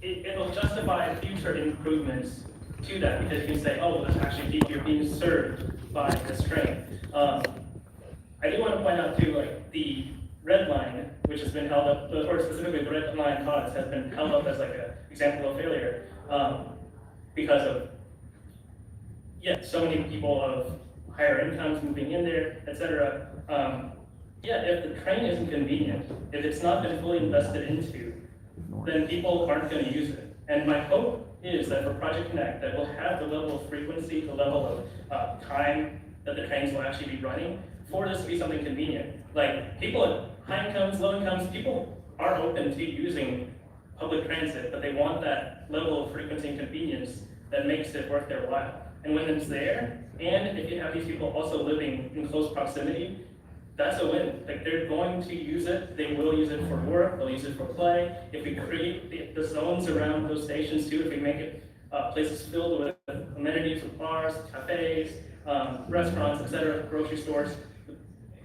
it'll justify future improvements to that, because you can say, oh, well, that's actually you're being served by this train. I do want to point out too, like the red line, which has been held up, or specifically the red line COTS has been held up as like an example of failure because of, so many people of higher incomes moving in there, etc. If the train isn't convenient, if it's not been fully invested into, then people aren't going to use it. And my hope is that for Project Connect, that we'll have the level of frequency, the level of time that the trains will actually be running for this to be something convenient. Like people at high incomes, low incomes, people are open to using public transit, but they want that level of frequency and convenience that makes it worth their while. And when it's there, and if you have these people also living in close proximity, that's a win. Like they're going to use it, they will use it for work, they'll use it for play. If we create the zones around those stations too, if we make it places filled with amenities, with bars, cafes, restaurants, etc., grocery stores,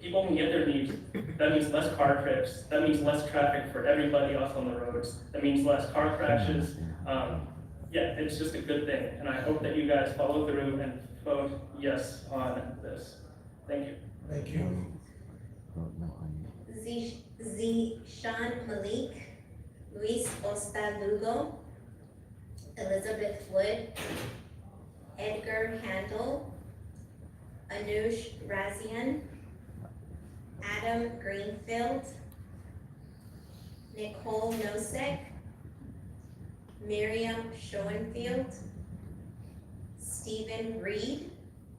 people can get their needs. That means less car trips. That means less traffic for everybody else on the roads. That means less car crashes. It's just a good thing. And I hope that you guys follow through and vote yes on this. Thank you. Thank you. Zishan Malik, Luis Ostalugo, Elizabeth Wood, Edgar Handel, Anush Razian, Adam Greenfield, Nicole Nosek, Miriam Schoenfield, Stephen Reed.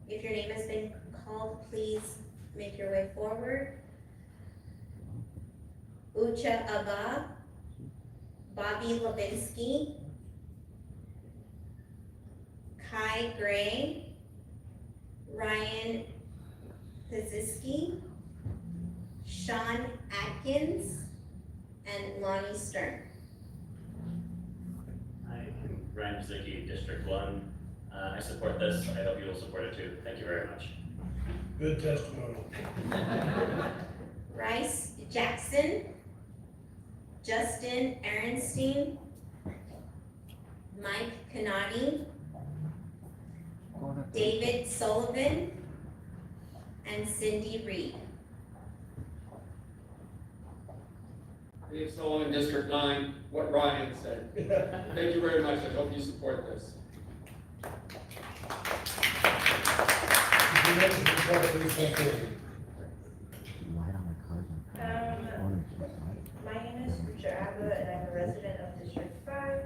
If your name has been called, please make your way forward. Ucha Abba, Bobby Levinsky, Kai Gray, Ryan Paziski, Sean Atkins, and Lonnie Stern. Hi, I'm Ryan Paziski, District 1. I support this. I hope you will support it too. Thank you very much. Good testimony. Rice Jackson, Justin Ehrenstein, Mike Canati, David Sullivan, and Cindy Reed. Dave Sullivan, District 9, what Ryan said. Thank you very much. I hope you support this. My name is Richard Abba, and I'm a resident of District 5.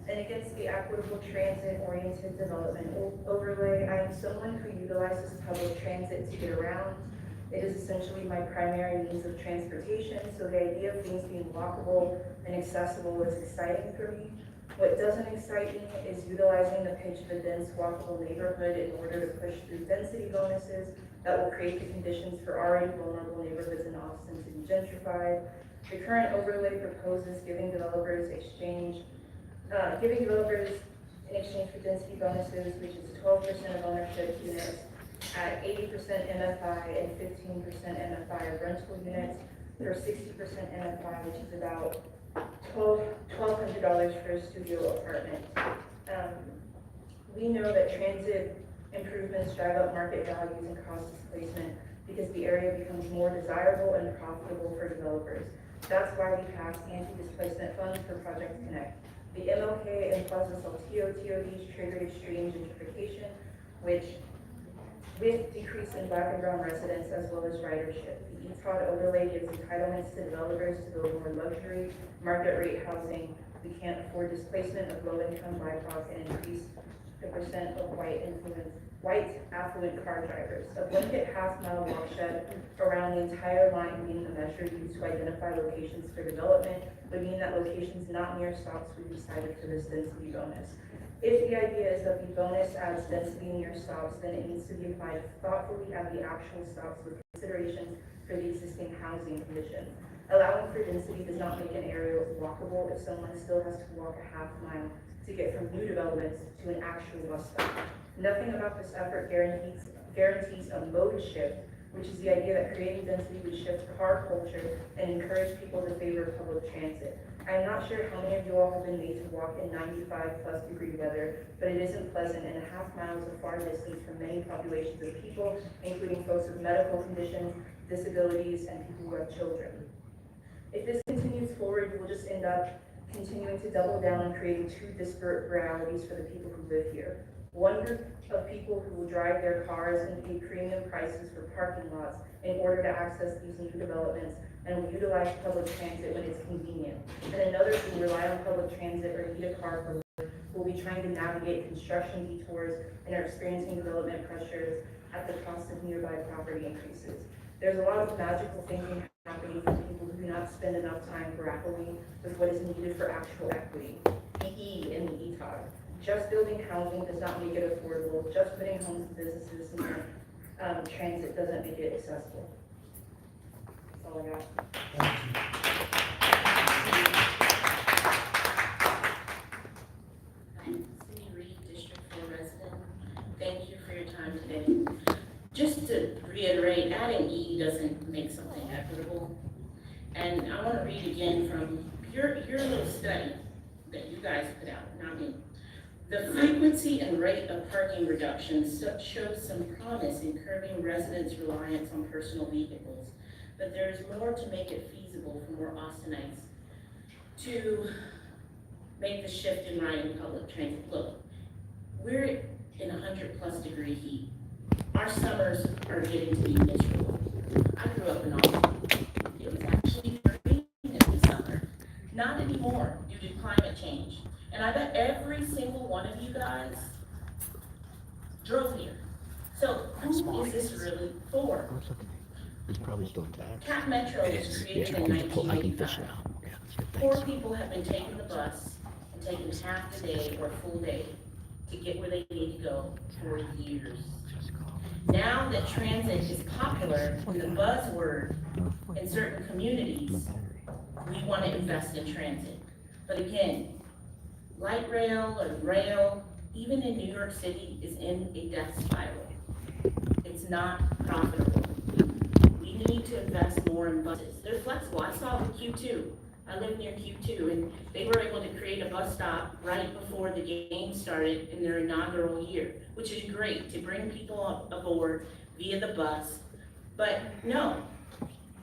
And against the equitable transit-oriented development overlay, I am someone who utilizes public transit to get around. It is essentially my primary means of transportation, so the idea of things being walkable and accessible is exciting for me. What doesn't excite me is utilizing the pitch of a dense walkable neighborhood in order to push through density bonuses that will create the conditions for already vulnerable neighborhoods in Austin to be gentrified. The current overlay proposes giving developers in exchange for density bonuses, which is 12% of ownership units at 80% MFI and 15% MFI of rental units, or 60% MFI, which is about $1,200 for a studio apartment. We know that transit improvements drive up market values and cost displacement because the area becomes more desirable and profitable for developers. That's why we passed anti-displacement funds for Project Connect. The MLK and Plaza Saltillo TODs triggered extreme gentrification, which with decrease in Black and brown residents as well as ridership. The ETOD overlay gives entitlements to developers to build more luxury, market rate housing. We can't afford displacement of low-income BIPOC and increase the percent of white affluent car drivers. A blanket half-mile watershed around the entire line being the measure used to identify locations for development would mean that locations not near stops would be cited for this density bonus. If the idea is that the bonus adds density near stops, then it needs to be applied thoughtfully at the actual stops with considerations for the existing housing conditions. Allowing for density does not make an area walkable if someone still has to walk a half mile to get from new developments to an actual bus stop. Nothing about this effort guarantees a mode shift, which is the idea that creating density would shift car culture and encourage people to favor public transit. I'm not sure how many of you all have been made to walk in 95+ degree weather, but it isn't pleasant, and a half mile is a far distance from many populations of people, including folks with medical conditions, disabilities, and people who have children. If this continues forward, we'll just end up continuing to double down on creating two disparate realities for the people who live here. One group of people who will drive their cars and pay premium prices for parking lots in order to access these new developments and will utilize public transit when it's convenient. And another who rely on public transit or need a car for work will be trying to navigate construction detours and are experiencing development pressures at the cost of nearby property increases. There's a lot of magical thinking happening for people who do not spend enough time grappling with what is needed for actual equity, the E in the ETOD. Just building housing does not make it affordable. Just putting homes and businesses near transit doesn't make it accessible. That's all I got. Cindy Reed, District 4 resident. Thank you for your time today. Just to reiterate, adding E doesn't make something equitable. And I want to read again from your little study that you guys put out, not me. The frequency and rate of parking reductions shows some promise in curbing residents' reliance on personal vehicles, but there is more to make it feasible for more Austinites to make the shift in riding public transit. Look, we're in 100+ degree heat. Our summers are getting to be miserable. I grew up in Austin. It was actually raining every summer. Not anymore due to climate change. And I bet every single one of you guys drove here. So who is this really for? It's probably still taxed. Cap Metro was created in 1985. Poor people have been taking the bus and taking half the day or a full day to get where they need to go for years. Now that transit is popular and the buzzword in certain communities, we want to invest in transit. But again, light rail or rail, even in New York City, is in a death spiral. It's not profitable. We need to invest more in buses. They're flexible. I saw it with Q2. I live near Q2, and they were able to create a bus stop right before the game started in their inaugural year, which is great to bring people aboard via the bus. But no,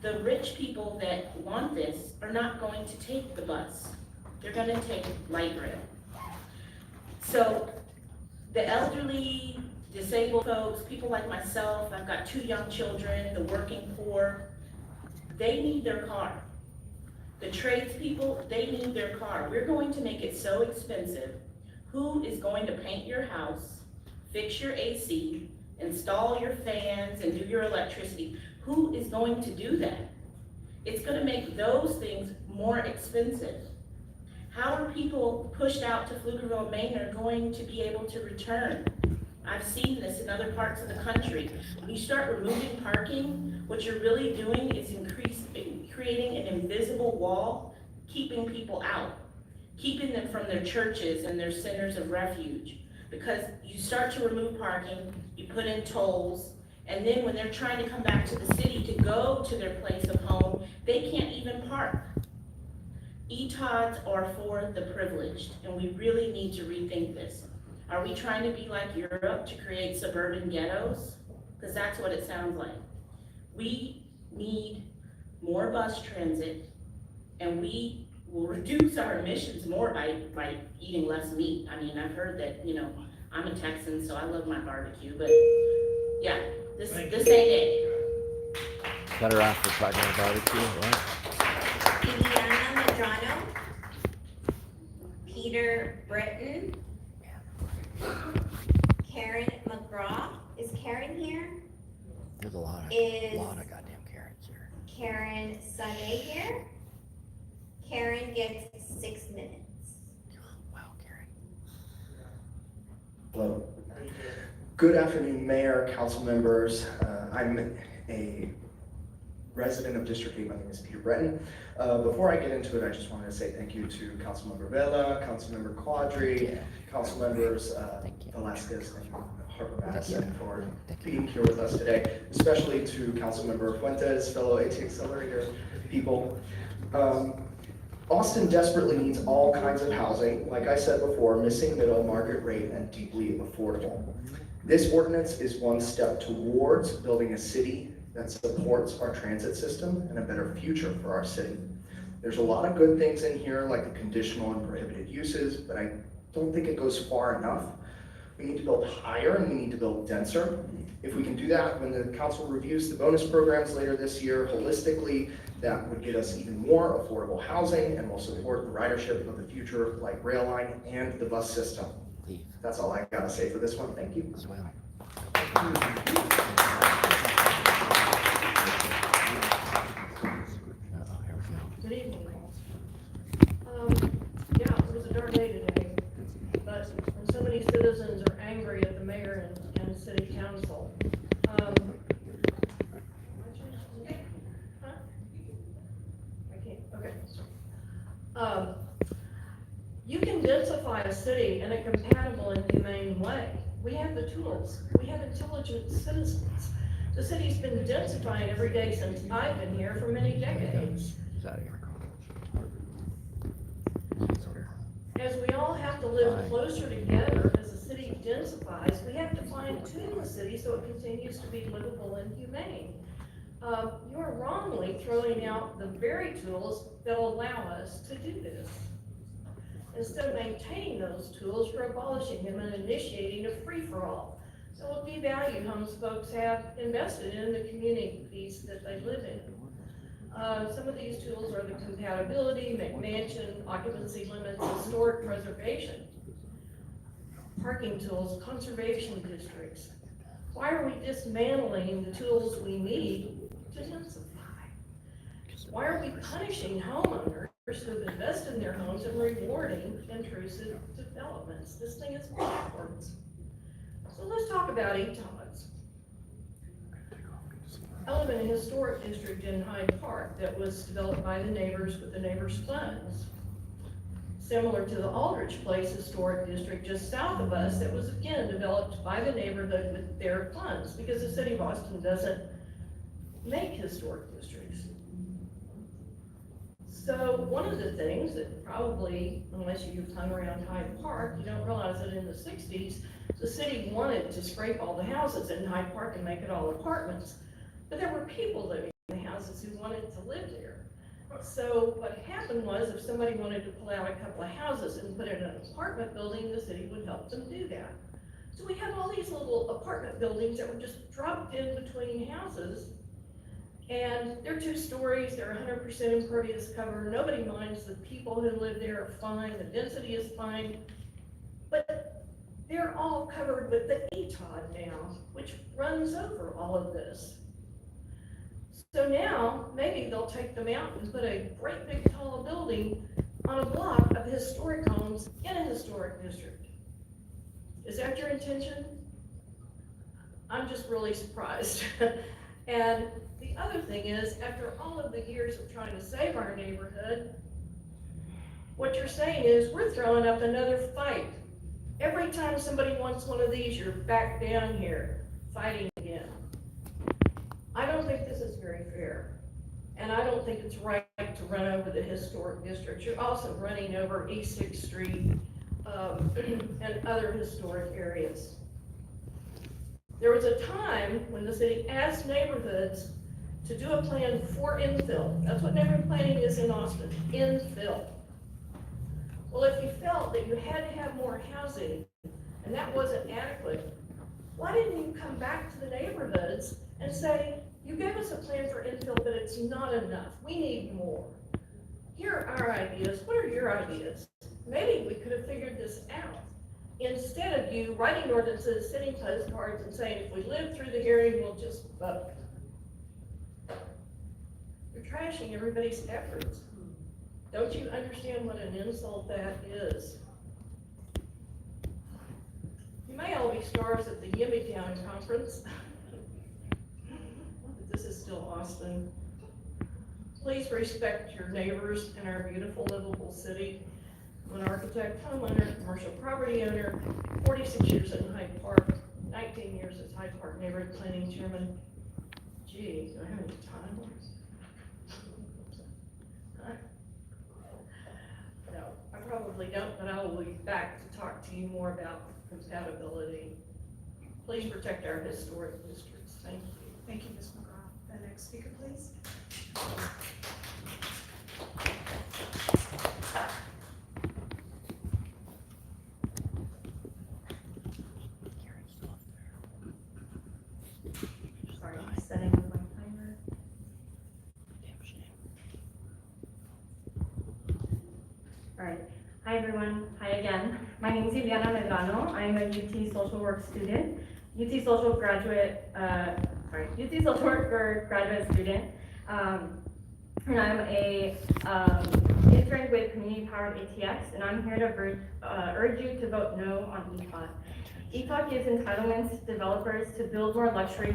the rich people that want this are not going to take the bus. They're going to take light rail. So the elderly, disabled folks, people like myself, I've got 2 young children, the working poor, they need their car. The tradespeople, they need their car. We're going to make it so expensive. Who is going to paint your house, fix your AC, install your fans, and do your electricity? Who is going to do that? It's going to make those things more expensive. How are people pushed out to Pflugerville, Maine are going to be able to return? I've seen this in other parts of the country. When you start removing parking, what you're really doing is creating an invisible wall, keeping people out, keeping them from their churches and their centers of refuge. Because you start to remove parking, you put in tolls, and then when they're trying to come back to the city to go to their place of home, they can't even park. ETODs are for the privileged, and we really need to rethink this. Are we trying to be like Europe to create suburban ghettos? Because that's what it sounds like. We need more bus transit, and we will reduce our emissions more by eating less meat. I mean, I've heard that, you know, I'm a Texan, so I love my barbecue, but yeah, this ain't it. Better off for talking about barbecue, right? Liliana Medrano, Peter Breton, Karen McGraw. Is Karen here? There's a lot of goddamn Karens here. Karen Sunday here? Karen gets 6 minutes. Wow, Karen. Hello. Good afternoon, Mayor, council members. I'm a resident of District 8. My name is Peter Breton. Before I get into it, I just wanted to say thank you to Councilmember Vela, Councilmember Quadri, Council members Velasquez and Harper Madison for being here with us today, especially to Councilmember Fuentes, fellow AT Accelerator people. Austin desperately needs all kinds of housing, like I said before, missing middle, market rate, and deeply affordable. This ordinance is one step towards building a city that supports our transit system and a better future for our city. There's a lot of good things in here, like the conditional and prohibited uses, but I don't think it goes far enough. We need to build higher and we need to build denser. If we can do that when the council reviews the bonus programs later this year holistically, that would get us even more affordable housing and will support the ridership of the future like rail line and the bus system. That's all I gotta say for this one. Thank you. As well. Good evening. Yeah, it was a dark day today, but when so many citizens are angry at the mayor and city council, you can densify a city in a compatible and humane way. We have the tools. We have intelligent citizens. The city's been densifying every day since I've been here for many decades. As we all have to live closer together as the city densifies, we have to fine-tune the city so it continues to be livable and humane. You're wrongly throwing out the very tools that allow us to do this. Instead of maintaining those tools, we're abolishing them and initiating a free-for-all. So we'll devalue homes folks have invested in the communities that they live in. Some of these tools are the compatibility, McMansion, occupancy limits, historic preservation, parking tools, conservation districts. Why are we dismantling the tools we need to densify? Why are we punishing homeowners who have invested in their homes and rewarding intrusive developments? This thing is backwards. So let's talk about ETODs. I live in a historic district in Hyde Park that was developed by the neighbors with the neighbors' funds. Similar to the Aldrich Place Historic District just south of us that was again developed by the neighborhood with their funds because the city of Austin doesn't make historic districts. So one of the things that probably, unless you've hung around Hyde Park, you don't realize that in the 60s, the city wanted to scrape all the houses in Hyde Park and make it all apartments. But there were people living in the houses who wanted to live there. So what happened was, if somebody wanted to pull out a couple of houses and put in an apartment building, the city would help them do that. So we have all these little apartment buildings that were just dropped in between houses. And they're 2 stories, they're 100% impervious cover, nobody minds, the people who live there are fine, the density is fine. But they're all covered with the ETOD now, which runs over all of this. So now, maybe they'll take them out and put a great big tall building on a block of historic homes in a historic district. Is that your intention? I'm just really surprised. And the other thing is, after all of the years of trying to save our neighborhood, what you're saying is, we're throwing up another fight. Every time somebody wants one of these, you're back down here, fighting again. I don't think this is very fair. And I don't think it's right to run over the historic districts. You're also running over East 6th Street and other historic areas. There was a time when the city asked neighborhoods to do a plan for infill. That's what neighborhood planning is in Austin, infill. Well, if you felt that you had to have more housing and that wasn't adequate, why didn't you come back to the neighborhoods and say, you gave us a plan for infill, but it's not enough. We need more. Here are our ideas. What are your ideas? Maybe we could have figured this out. Instead of you writing ordinances, sending postcards, and saying, if we live through the hearing, we'll just vote. You're trashing everybody's efforts. Don't you understand what an insult that is? You may all be stars at the Yimmytown conference. But this is still Austin. Please respect your neighbors and our beautiful, livable city. I'm an architect, homeowner, commercial property owner, 46 years in Hyde Park, 19 years as Hyde Park neighborhood planning chairman. Gee, do I have any time? No, I probably don't, but I will be back to talk to you more about compatibility. Please protect our historic districts. Thank you. Thank you, Ms. McGraw. The next speaker, please. Sorry, I'm setting up my timer. All right. Hi, everyone. Hi again. My name is Julian. I'm a UT social work student, UT social worker graduate student. And I'm a intern with Community Powered ATX, and I'm here to urge you to vote no on ETOD. ETOD gives entitlements to developers to build more luxury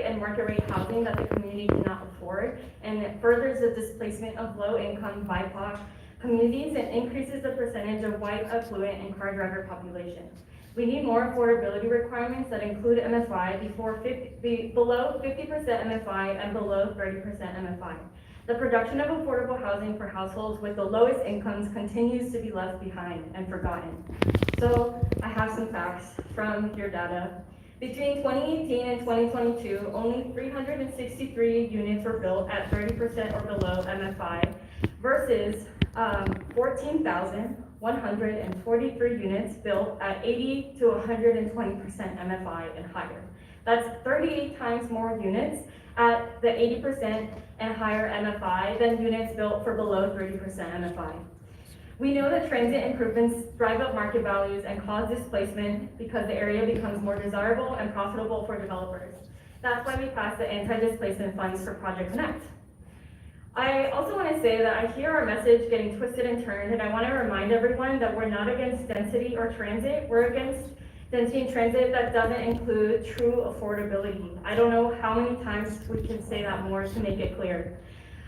and market rate housing that the community cannot afford, and it furthers the displacement of low-income BIPOC communities and increases the percentage of white, affluent, and car driver population. We need more affordability requirements that include MFI below 50% MFI and below 30% MFI. The production of affordable housing for households with the lowest incomes continues to be left behind and forgotten. So I have some facts from your data. Between 2018 and 2022, only 363 units were built at 30% or below MFI versus 14,143 units built at 80 to 120% MFI and higher. That's 38 times more units at the 80% and higher MFI than units built for below 30% MFI. We know that transit improvements drive up market values and cause displacement because the area becomes more desirable and profitable for developers. That's why we passed the anti-displacement funds for Project Connect. I also want to say that I hear our message getting twisted and turned, and I want to remind everyone that we're not against density or transit. We're against density and transit that doesn't include true affordability. I don't know how many times we can say that more to make it clear.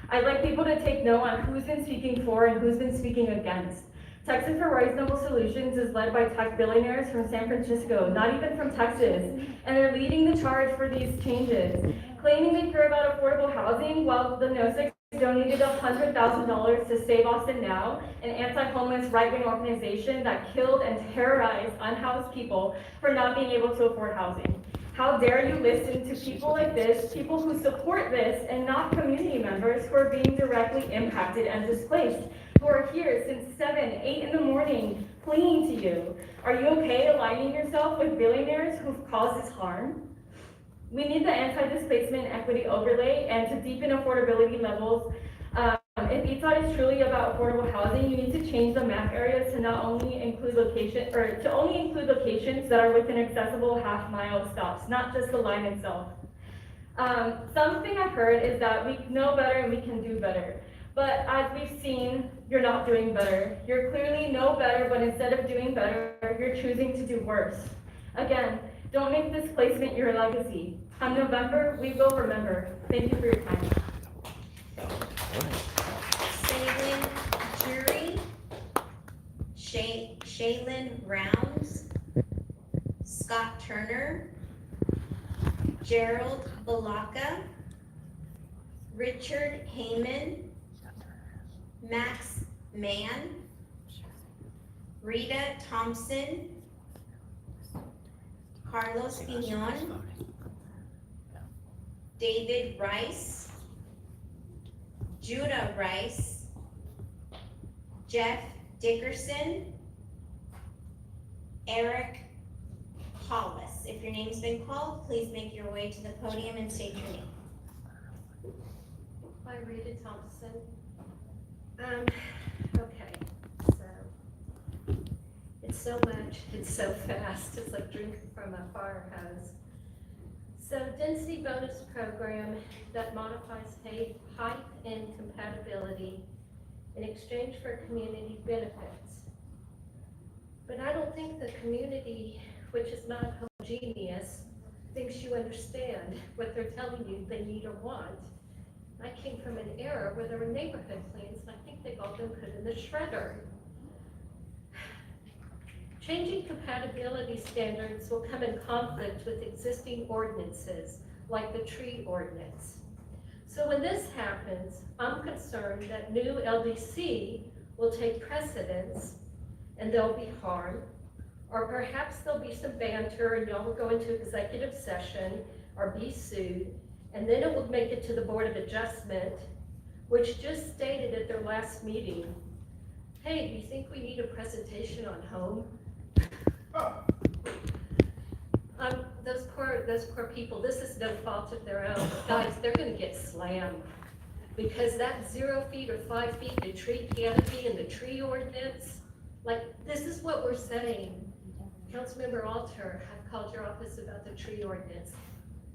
I'd like people to take note on who's been speaking for and who's been speaking against. Texas for Reasonable Solutions is led by tech billionaires from San Francisco, not even from Texas, and they're leading the charge for these changes. claiming they care about affordable housing while the Nosex donated $100,000 to Save Austin Now, an anti-homeless right-wing organization that killed and terrorized unhoused people for not being able to afford housing. How dare you listen to people like this, people who support this, and not community members who are being directly impacted and displaced, who are here since 7, 8 in the morning clinging to you. Are you okay aligning yourself with billionaires who've caused this harm? We need the anti-displacement equity overlay and to deepen affordability levels. If ETOD is truly about affordable housing, you need to change the map areas to not only include locations that are within accessible half-mile stops, not just the line itself. Something I've heard is that we know better and we can do better. But as we've seen, you're not doing better. You're clearly know better, but instead of doing better, you're choosing to do worse. Again, don't make displacement your legacy. Come November, we will remember. Thank you for your time. Shaylin Jury, Shaylin Rounds, Scott Turner, Gerald Balaka, Richard Heyman, Max Mann, Rita Thompson, Carlos Piñon, David Rice, Judah Rice, Jeff Dickerson, Eric Hollis. If your name's been called, please make your way to the podium and state your name. Hi, Rita Thompson. Okay, so it's so much, it's so fast, it's like drinking from a fire hose. So density bonus program that modifies height and compatibility in exchange for community benefits. But I don't think the community, which is not homogeneous, thinks you understand what they're telling you they need or want. I came from an era where there were neighborhood plans, and I think they've all been put in the shredder. Changing compatibility standards will come in conflict with existing ordinances, like the tree ordinance. So when this happens, I'm concerned that new LDC will take precedence and there'll be harm, or perhaps there'll be some banter and y'all will go into executive session or be sued, and then it will make it to the Board of Adjustment, which just stated at their last meeting, hey, do you think we need a presentation on home? Those poor people, this is no fault of their own. Guys, they're gonna get slammed because that 0 feet or 5 feet, the tree canopy and the tree ordinance, like this is what we're saying. Councilmember Alter, I've called your office about the tree ordinance.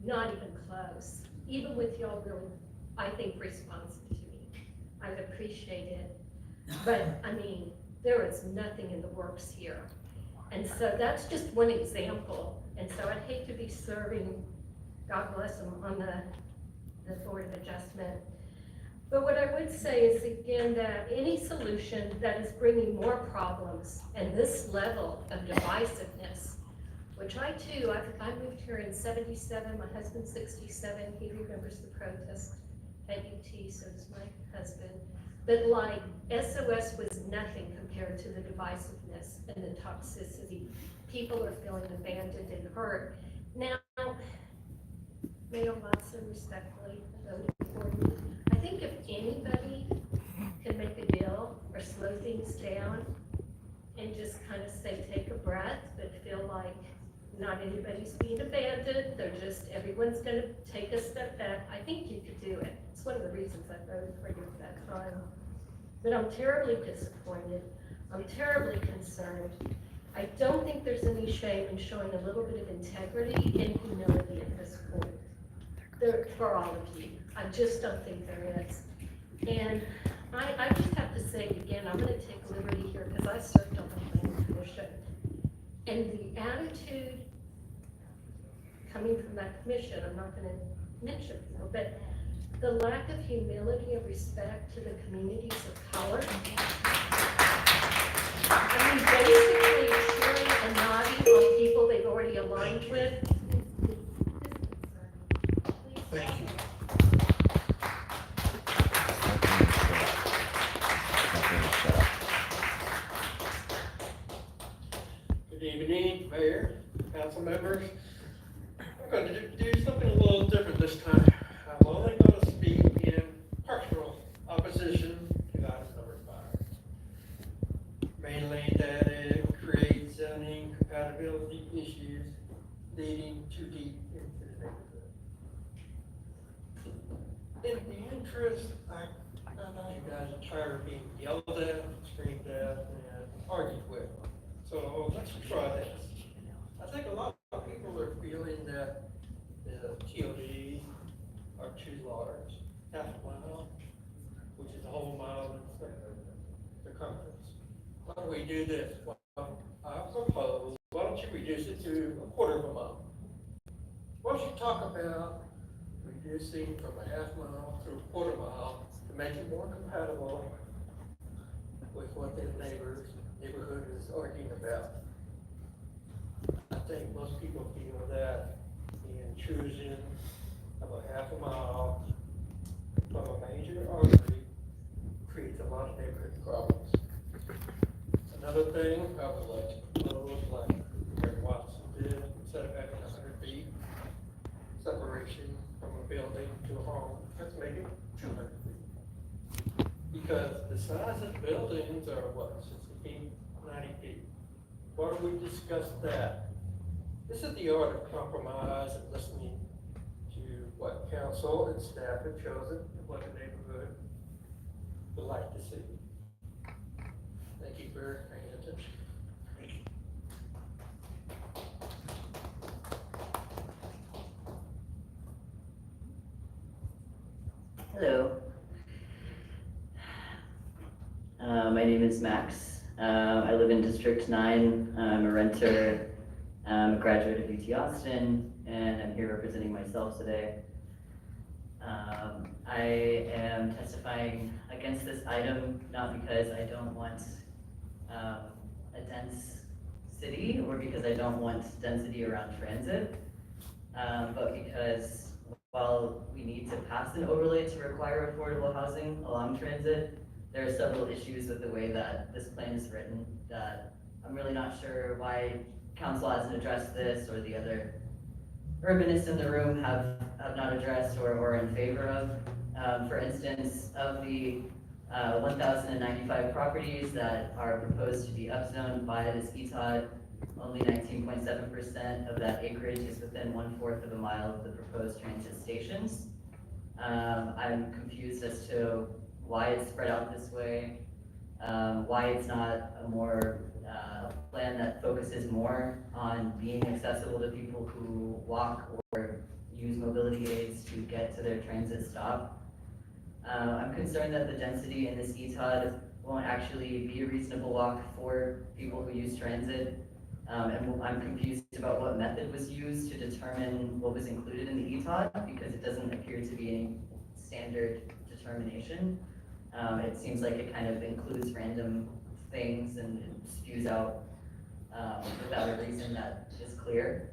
Not even close. Even with y'all really, I think, responsive to me. I would appreciate it. But I mean, there is nothing in the works here. And so that's just one example. And so I'd hate to be serving, God bless them, on the Board of Adjustment. But what I would say is again that any solution that is bringing more problems and this level of divisiveness, which I moved here in 77, my husband's 67, he remembers the protest at UT, so does my husband. But like SOS was nothing compared to the divisiveness and the toxicity. People are feeling abandoned and hurt. Now, Mayor Watson, respectfully, I think if anybody can make a deal or slow things down and just kind of say, take a breath, but feel like not anybody's being abandoned, everyone's gonna take a step back, I think you could do it. It's one of the reasons I voted for you at that time. But I'm terribly disappointed. I'm terribly concerned. I don't think there's any shame in showing a little bit of integrity and humility at this point. For all of you. I just don't think there is. And I just have to say again, I'm gonna take liberty here because I served on the planning commission. And the attitude coming from that commission, I'm not gonna mention, but the lack of humility and respect to the communities of color. I mean, basically cheering and nodding on people they've already aligned with. Thank you. digging too deep into the neighborhood. In the interest, I know you guys are tired of being yelled at, screamed at, and argued with. So let's try this. I think a lot of people are feeling that the TOD are too large, half a mile, which is a whole mile in circumference. Why don't we do this? Well, I propose, why don't you reduce it to a quarter of a mile? Why don't you talk about reducing from a half mile to a quarter mile to make it more compatible with what the neighborhood is arguing about? I think most people feel that the intrusion of a half a mile from a major artery creates a lot of neighborhood problems. Another thing I would like to propose, like Mayor Watson did, instead of having 100 feet separation from a building to a home, let's make it 200 feet. Because the size of the buildings are what, 60 feet, 90 feet. Why don't we discuss that? This is the art of compromise and listening to what council and staff have chosen and what the neighborhood would like to see. Thank you for paying attention. Hello. My name is Max. I live in District 9. I'm a renter. I'm a graduate of UT Austin, and I'm here representing myself today. I am testifying against this item, not because I don't want a dense city or because I don't want density around transit, but because while we need to pass an overlay to require affordable housing along transit, there are several issues with the way that this plan is written that I'm really not sure why council hasn't addressed this or the other urbanists in the room have not addressed or are in favor of. For instance, of the 1,095 properties that are proposed to be upzoned by this ETOD, only 19.7% of that acreage is within 1/4 of a mile of the proposed transit stations. I'm confused as to why it's spread out this way, why it's not a more plan that focuses more on being accessible to people who walk or use mobility aids to get to their transit stop. I'm concerned that the density in this ETOD won't actually be a reasonable walk for people who use transit. And I'm confused about what method was used to determine what was included in the ETOD because it doesn't appear to be any standard determination. It seems like it kind of includes random things and spews out without a reason that is clear.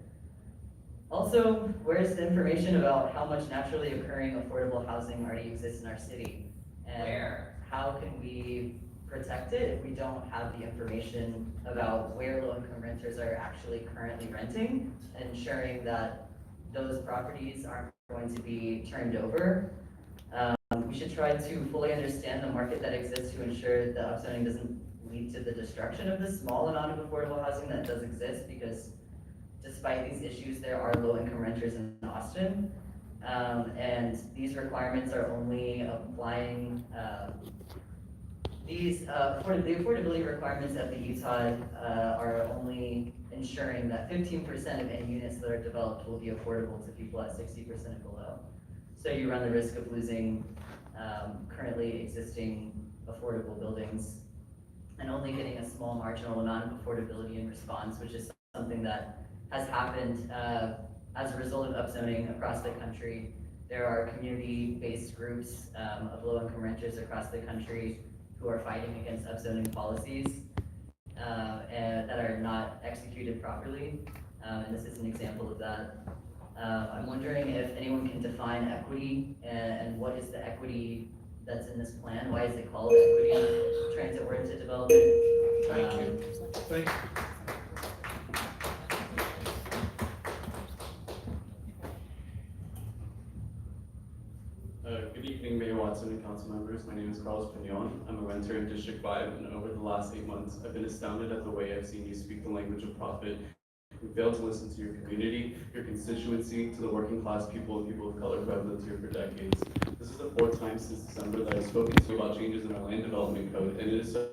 Also, where's the information about how much naturally occurring affordable housing already exists in our city? And how can we protect it if we don't have the information about where low-income renters are actually currently renting, ensuring that those properties aren't going to be turned over? We should try to fully understand the market that exists to ensure the upzoning doesn't lead to the destruction of the small amount of affordable housing that does exist, because despite these issues, there are low-income renters in Austin, and these requirements are only applying, the affordability requirements of the ETOD are only ensuring that 15% of any units that are developed will be affordable to people at 60% and below. So you run the risk of losing currently existing affordable buildings and only getting a small marginal amount of affordability in response, which is something that has happened as a result of upzoning across the country. There are community-based groups of low-income renters across the country who are fighting against upzoning policies and that are not executed properly, and this is an example of that. I'm wondering if anyone can define equity and what is the equity that's in this plan? Why is it called equity transit-oriented development? Thank you. Thank you. Good evening, Mayor Watson and council members. My name is Carlos Pignon. I'm a renter in District 5, and over the last 8 months, I've been astounded at the way I've seen you speak the language of profit You fail to listen to your community, your constituency, to the working class people and people of color who have lived here for decades. This is the 4th time since December that I've spoken to you about changes in our land development code, and it is so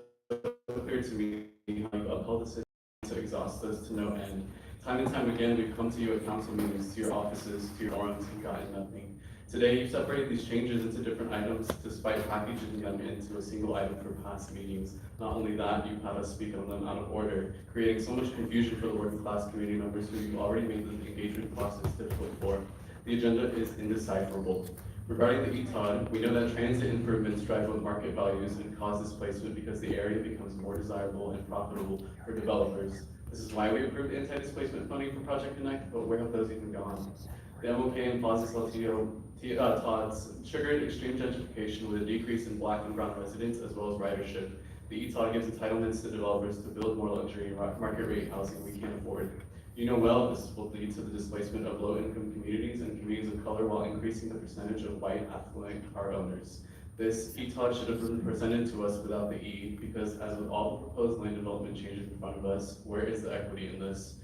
clear to me how you upheld the system to exhaust us to no end. Time and time again, we've come to you at council meetings, to your offices, to your forums, and gotten nothing. Today, you've separated these changes into different items despite packaging them into a single item for past meetings. Not only that, you've had us speak on them out of order, creating so much confusion for the working class community members who you've already made the engagement process difficult for. The agenda is indecipherable. Regarding the ETOD, we know that transit improvements drive up market values and cause displacement because the area becomes more desirable and profitable for developers. This is why we approved anti-displacement funding for Project Connect, but where have those even gone? The MOK and Plaza Saltillo TODs triggered extreme gentrification with a decrease in Black and brown residents as well as ridership. The ETOD gives entitlements to developers to build more luxury market rate housing we can't afford. You know well this will lead to the displacement of low-income communities and communities of color while increasing the percentage of white affluent car owners. This ETOD should have been presented to us without the E, because as with all the proposed land development changes in front of us, where is the equity in this?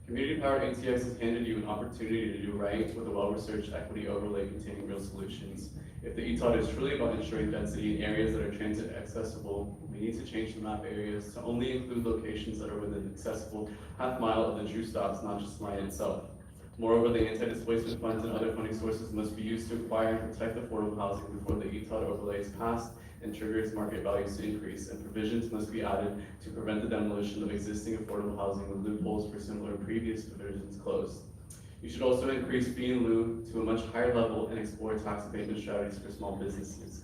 Community Powered ATX has handed you an opportunity to do right with a well-researched equity overlay containing real solutions. If the ETOD is truly about ensuring density in areas that are transit accessible, we need to change the map areas to only include locations that are within accessible half mile of the true stops, not just the line itself. Moreover, the anti-displacement funds and other funding sources must be used to acquire and protect affordable housing before the ETOD overlay is passed and triggers market values to increase, and provisions must be added to prevent the demolition of existing affordable housing with loopholes for similar previous provisions closed. You should also increase fee in lieu to a much higher level and explore tax abatement strategies for small businesses.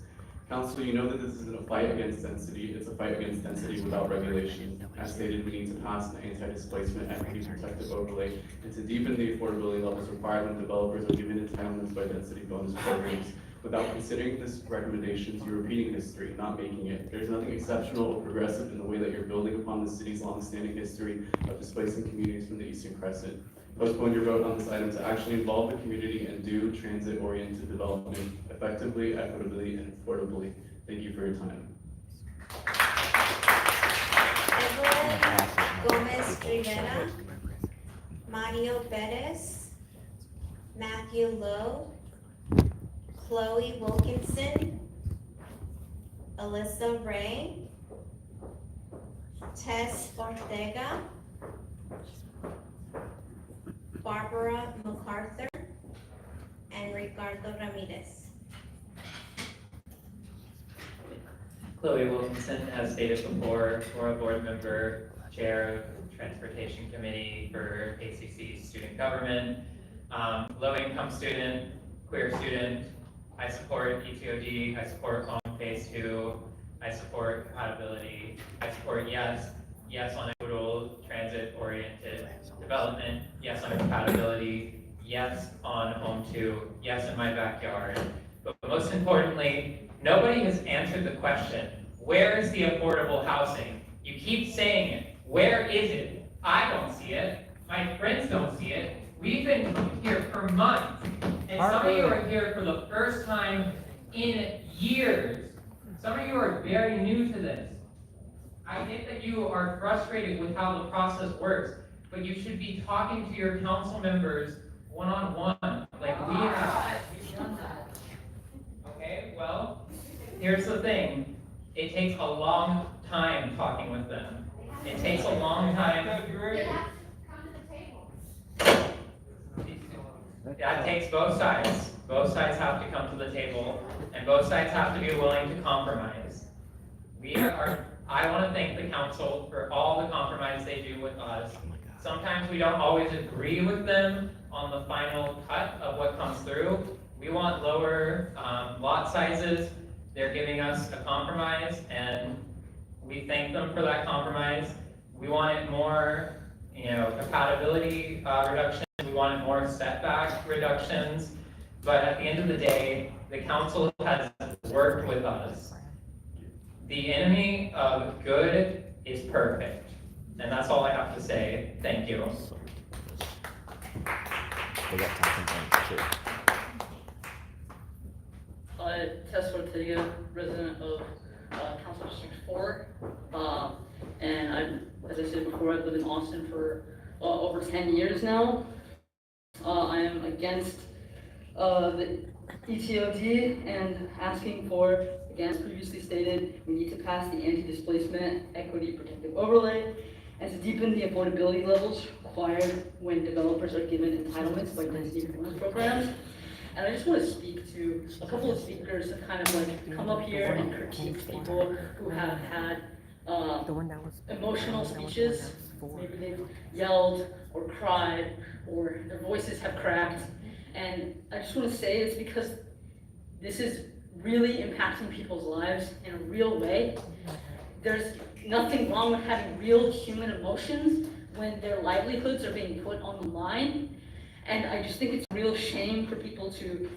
Council, you know that this isn't a fight against density, it's a fight against density without regulation. As stated, we need to pass an anti-displacement equity protective overlay and to deepen the affordability levels required when developers are given entitlements by density bonus programs. Without considering this recommendations, you're repeating history, not making it. There's nothing exceptional or progressive in the way that you're building upon the city's long-standing history of displacing communities from the Eastern Crescent. Postpone your vote on this item to actually involve the community and do transit-oriented development effectively, equitably, and affordably. Thank you for your time. Evelyn Gomez Rivera, Mario Perez, Matthew Lowe, Chloe Wilkinson, Alyssa Ray, Tess Ortega, Barbara MacArthur, and Ricardo Ramirez. Chloe Wilkinson, as stated before, for a board member, chair of Transportation Committee for ACC Student Government, low-income student, queer student. I support ETOD, I support Home Phase 2, I support compatibility, I support yes on equitable transit-oriented development, yes on compatibility, yes on Home 2, yes in my backyard. But most importantly, nobody has answered the question, where is the affordable housing? You keep saying it, where is it? I don't see it, my friends don't see it. We've been here for months, and some of you are here for the first time in years. Some of you are very new to this. I get that you are frustrated with how the process works, but you should be talking to your council members one-on-one, like we have. Okay, well, here's the thing. It takes a long time talking with them. It takes a long time. That takes both sides. Both sides have to come to the table, and both sides have to be willing to compromise. I want to thank the council for all the compromise they do with us. Sometimes we don't always agree with them on the final cut of what comes through. We want lower lot sizes. They're giving us a compromise, and we thank them for that compromise. We wanted more, compatibility reductions. We wanted more setback reductions. But at the end of the day, the council has worked with us. The enemy of good is perfect. And that's all I have to say. Thank you. Tess Ortega, resident of Council District 4. And as I said before, I've lived in Austin for over 10 years now. I am against the ETOD and asking for, again, as previously stated, we need to pass the anti-displacement equity protective overlay and to deepen the affordability levels required when developers are given entitlements by density improvement programs. And I just want to speak to a couple of speakers that kind of like come up here and critique people who have had emotional speeches. Maybe they've yelled or cried or their voices have cracked. And I just want to say it's because this is really impacting people's lives in a real way. There's nothing wrong with having real human emotions when their livelihoods are being put on the line. And I just think it's a real shame for people to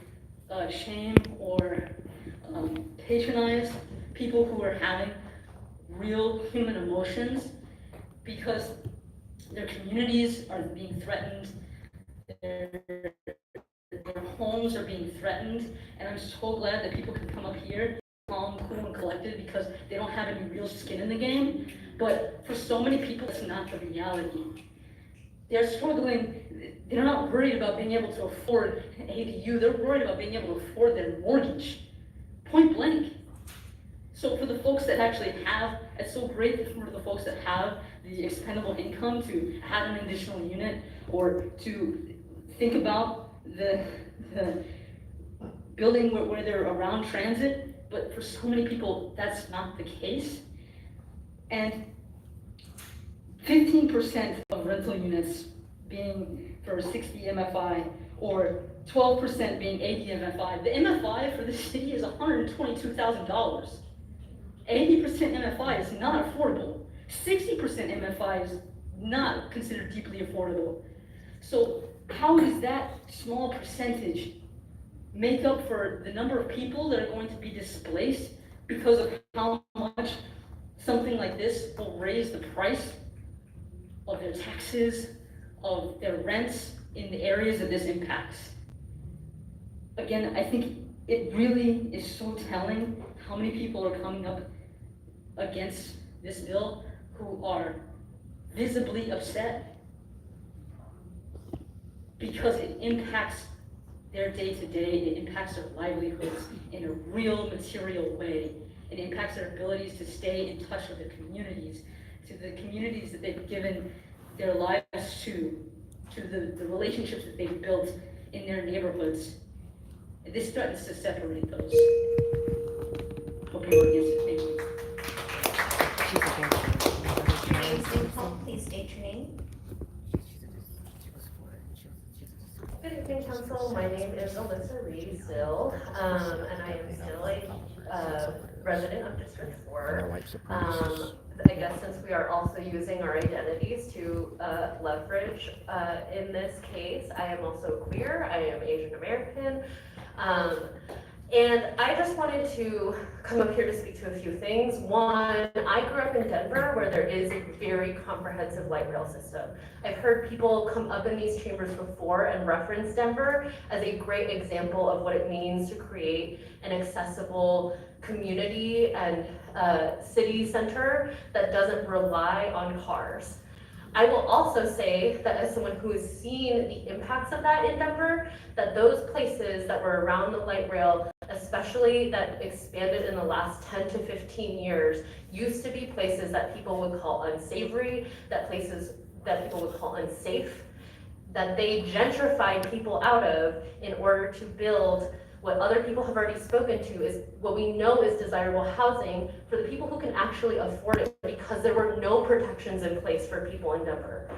shame or patronize people who are having real human emotions, because their communities are being threatened, their homes are being threatened, and I'm so glad that people can come up here calm, cool, and collected because they don't have any real skin in the game. But for so many people, it's not the reality. They're struggling. They're not worried about being able to afford an ADU. They're worried about being able to afford their mortgage, point blank. So for the folks that actually have, it's so great for the folks that have the expendable income to have an additional unit or to think about the building where they're around transit. But for so many people, that's not the case. And 15% of rental units being for 60 MFI or 12% being 80 MFI. The MFI for the city is $122,000. 80% MFI is not affordable. 60% MFI is not considered deeply affordable. So how does that small percentage make up for the number of people that are going to be displaced because of how much something like this will raise the price of their taxes, of their rents in the areas that this impacts? Again, I think it really is so telling how many people are coming up against this bill who are visibly upset because it impacts their day-to-day, it impacts their livelihoods in a real material way. It impacts their abilities to stay in touch with their communities, to the communities that they've given their lives to the relationships that they've built in their neighborhoods. And this threatens to separate those. Hope you're against it. Thank you. Please state your name. Good evening, Council. My name is Alyssa Reed still, and I am still a resident of District 4. I guess since we are also using our identities to leverage in this case, I am also queer, I am Asian American, and I just wanted to come up here to speak to a few things. One, I grew up in Denver where there is a very comprehensive light rail system. I've heard people come up in these chambers before and reference Denver as a great example of what it means to create an accessible community and city center that doesn't rely on cars. I will also say that as someone who has seen the impacts of that in Denver, that those places that were around the light rail, especially that expanded in the last 10 to 15 years, used to be places that people would call unsavory, that places that people would call unsafe, that they gentrified people out of in order to build what other people have already spoken to is what we know is desirable housing for the people who can actually afford it, because there were no protections in place for people in Denver.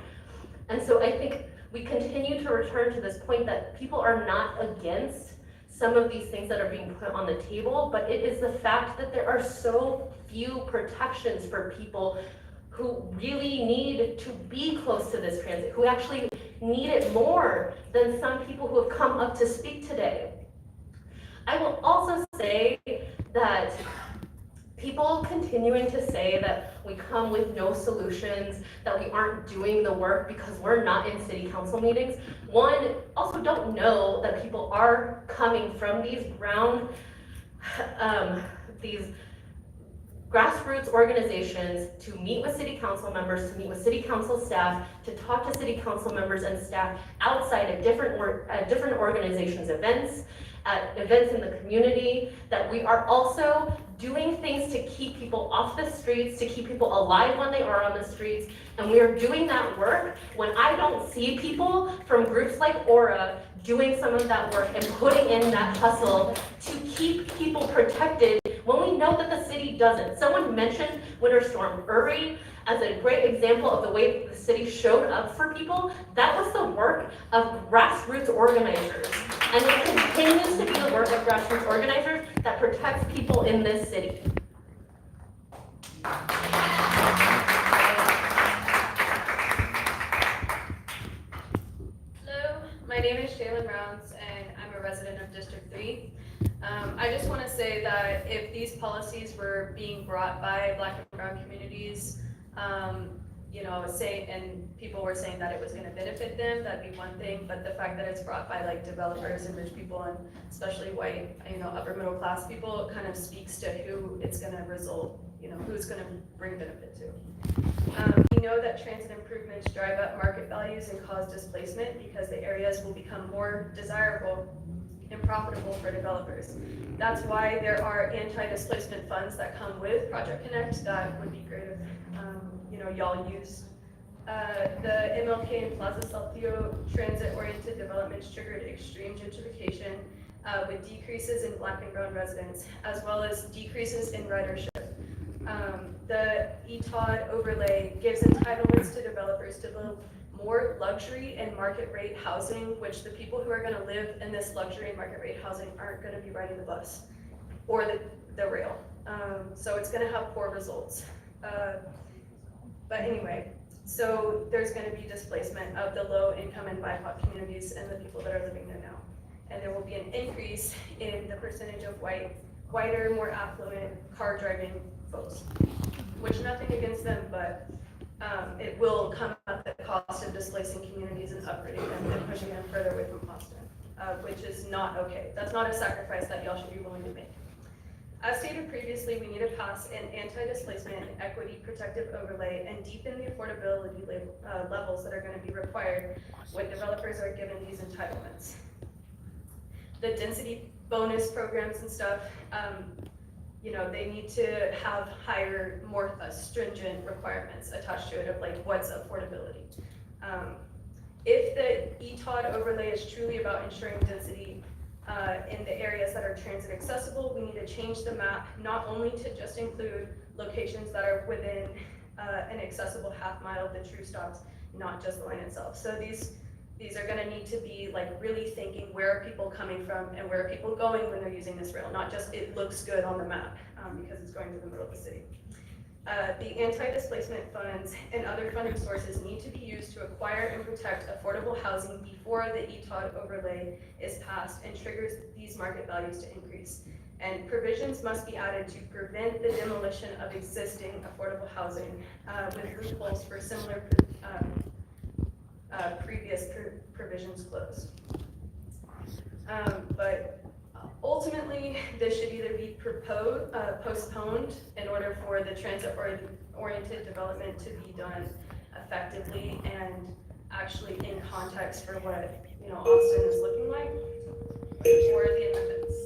And so I think we continue to return to this point that people are not against some of these things that are being put on the table, but it is the fact that there are so few protections for people who really need to be close to this transit, who actually need it more than some people who have come up to speak today. I will also say that people continuing to say that we come with no solutions, that we aren't doing the work because we're not in city council meetings, one, also don't know that people are coming from these grassroots organizations to meet with city council members, to meet with city council staff, to talk to city council members and staff outside of different organizations' events, at events in the community, that we are also doing things to keep people off the streets, to keep people alive when they are on the streets, and we are doing that work when I don't see people from groups like Aura doing some of that work and putting in that hustle to keep people protected when we know that the city doesn't. Someone mentioned Winter Storm Uri as a great example of the way that the city showed up for people. That was the work of grassroots organizers. And it continues to be the work of grassroots organizers that protects people in this city. Hello, my name is Shaylin Rounds, and I'm a resident of District 3. I just want to say that if these policies were being brought by Black and Brown communities, you know, and people were saying that it was going to benefit them, that'd be one thing. But the fact that it's brought by like developers and rich people, and especially white, you know, upper middle class people, kind of speaks to who it's going to result, you know, who's going to bring benefit to. We know that transit improvements drive up market values and cause displacement because the areas will become more desirable and profitable for developers. That's why there are anti-displacement funds that come with Project Connect that would be great if you know, y'all use. The MLK and Plaza Saltillo transit-oriented developments triggered extreme gentrification with decreases in Black and brown residents, as well as decreases in ridership. The ETOD overlay gives entitlements to developers to build more luxury and market rate housing, which the people who are going to live in this luxury and market rate housing aren't going to be riding the bus or the rail. So it's going to have poor results. But anyway, so there's going to be displacement of the low income and BIPOC communities and the people that are living there now. And there will be an increase in the percentage of whiter, more affluent car driving folks, which nothing against them, but it will come at the cost of displacing communities and uprooting them and pushing them further away from Austin, which is not okay. That's not a sacrifice that y'all should be willing to make. As stated previously, we need to pass an anti-displacement and equity protective overlay and deepen the affordability levels that are going to be required when developers are given these entitlements. The density bonus programs and stuff, you know, they need to have higher, more stringent requirements attached to it of like what's affordability. If the ETOD overlay is truly about ensuring density in the areas that are transit accessible, we need to change the map not only to just include locations that are within an accessible half mile of the true stops, not just the line itself. So these are going to need to be like really thinking, where are people coming from and where are people going when they're using this rail, not just it looks good on the map because it's going to the middle of the city. The anti-displacement funds and other funding sources need to be used to acquire and protect affordable housing before the ETOD overlay is passed and triggers these market values to increase. And provisions must be added to prevent the demolition of existing affordable housing with loopholes for similar previous provisions closed. But ultimately, this should either be postponed in order for the transit-oriented development to be done effectively and actually in context for what, you know, Austin is looking like, or the amendments.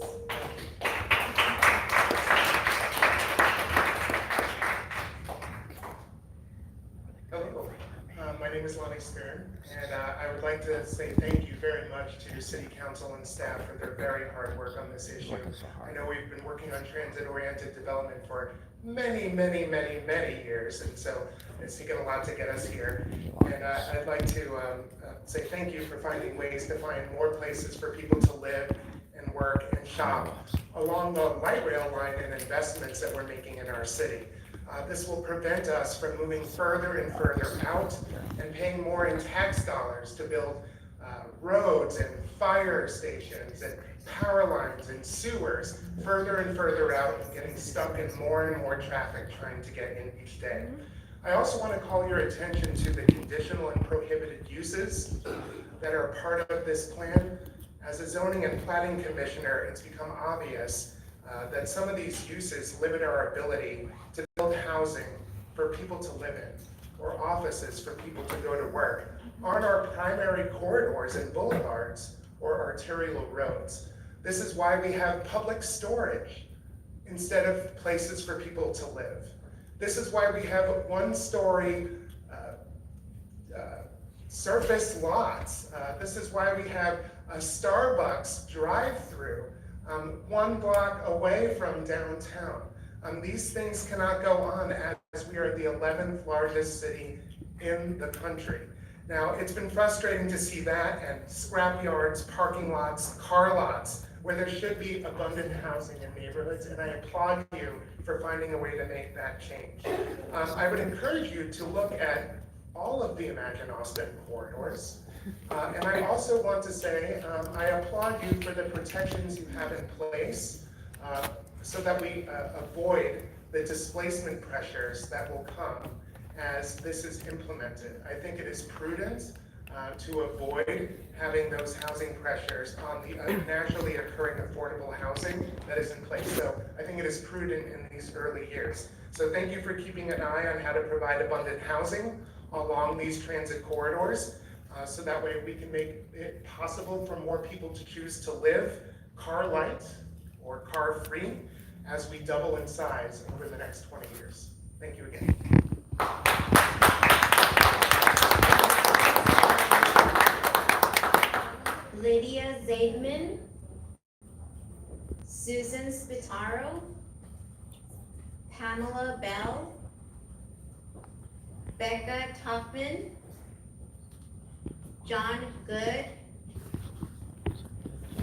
Hello, my name is Lonnie Stern, and I would like to say thank you very much to City Council and staff for their very hard work on this issue. I know we've been working on transit-oriented development for many years, and so it's taken a lot to get us here. And I'd like to say thank you for finding ways to find more places for people to live and work and shop along the light rail line and investments that we're making in our city. This will prevent us from moving further and further out and paying more in tax dollars to build roads and fire stations and power lines and sewers further and further out and getting stuck in more and more traffic trying to get in each day. I also want to call your attention to the conditional and prohibited uses that are part of this plan. As a zoning and planning commissioner, it's become obvious that some of these uses limit our ability to build housing for people to live in, or offices for people to go to work on our primary corridors and boulevards or arterial roads. This is why we have public storage instead of places for people to live. This is why we have one-story surface lots. This is why we have a Starbucks drive-through 1 block away from downtown. These things cannot go on as we are the 11th largest city in the country. Now, it's been frustrating to see that and scrap yards, parking lots, car lots, where there should be abundant housing in neighborhoods, and I applaud you for finding a way to make that change. I would encourage you to look at all of the Imagine Austin corridors. And I also want to say, I applaud you for the protections you have in place so that we avoid the displacement pressures that will come as this is implemented. I think it is prudent to avoid having those housing pressures on the naturally occurring affordable housing that is in place. So I think it is prudent in these early years. So thank you for keeping an eye on how to provide abundant housing along these transit corridors. So that way we can make it possible for more people to choose to live car light or car free as we double in size over the next 20 years. Thank you again. Lydia Zaidman, Susan Spitaro, Pamela Bell, Becca Tuffman, John Good,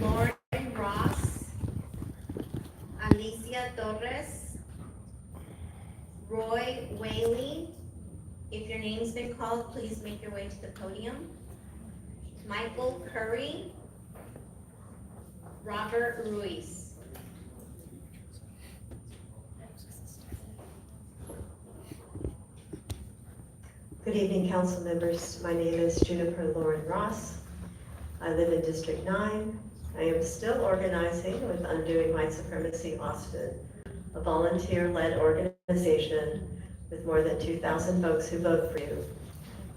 Lauren Ross, Alicia Torres, Roy Whaley. If your name's been called, please make your way to the podium. Michael Curry, Robert Ruiz. Good evening, council members. My name is Juniper Lauren Ross. I live in District 9. I am still organizing with Undoing White Supremacy Austin, a volunteer-led organization with more than 2,000 folks who vote for you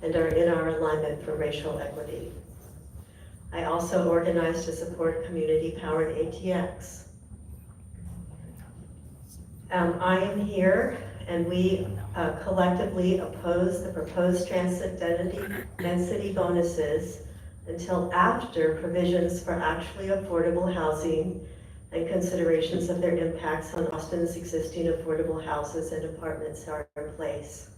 and are in our alignment for racial equity. I also organize to support community-powered ATX. I am here and we collectively oppose the proposed transit density bonuses until after provisions for actually affordable housing and considerations of their impacts on Austin's existing affordable houses and apartments are in place.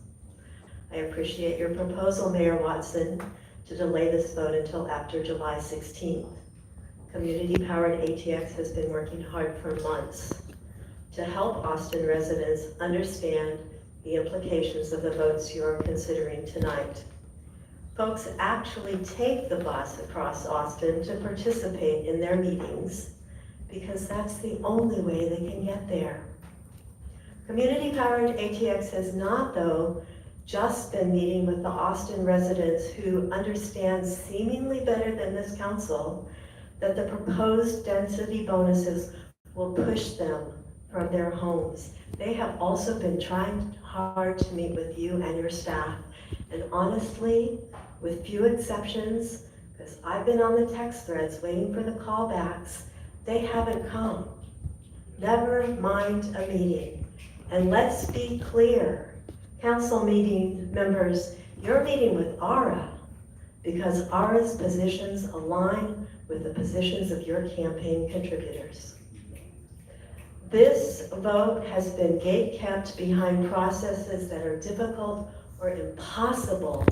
I appreciate your proposal, Mayor Watson, to delay this vote until after July 16th. Community-powered ATX has been working hard for months to help Austin residents understand the implications of the votes you are considering tonight. Folks actually take the bus across Austin to participate in their meetings because that's the only way they can get there. Community-powered ATX has not, though, just been meeting with the Austin residents who understand seemingly better than this council that the proposed density bonuses will push them from their homes. They have also been trying hard to meet with you and your staff. And honestly, with few exceptions, because I've been on the text threads waiting for the callbacks, they haven't come. Never mind a meeting. And let's be clear, council meeting members, you're meeting with ARA because ARA's positions align with the positions of your campaign contributors. This vote has been gate-kept behind processes that are difficult or impossible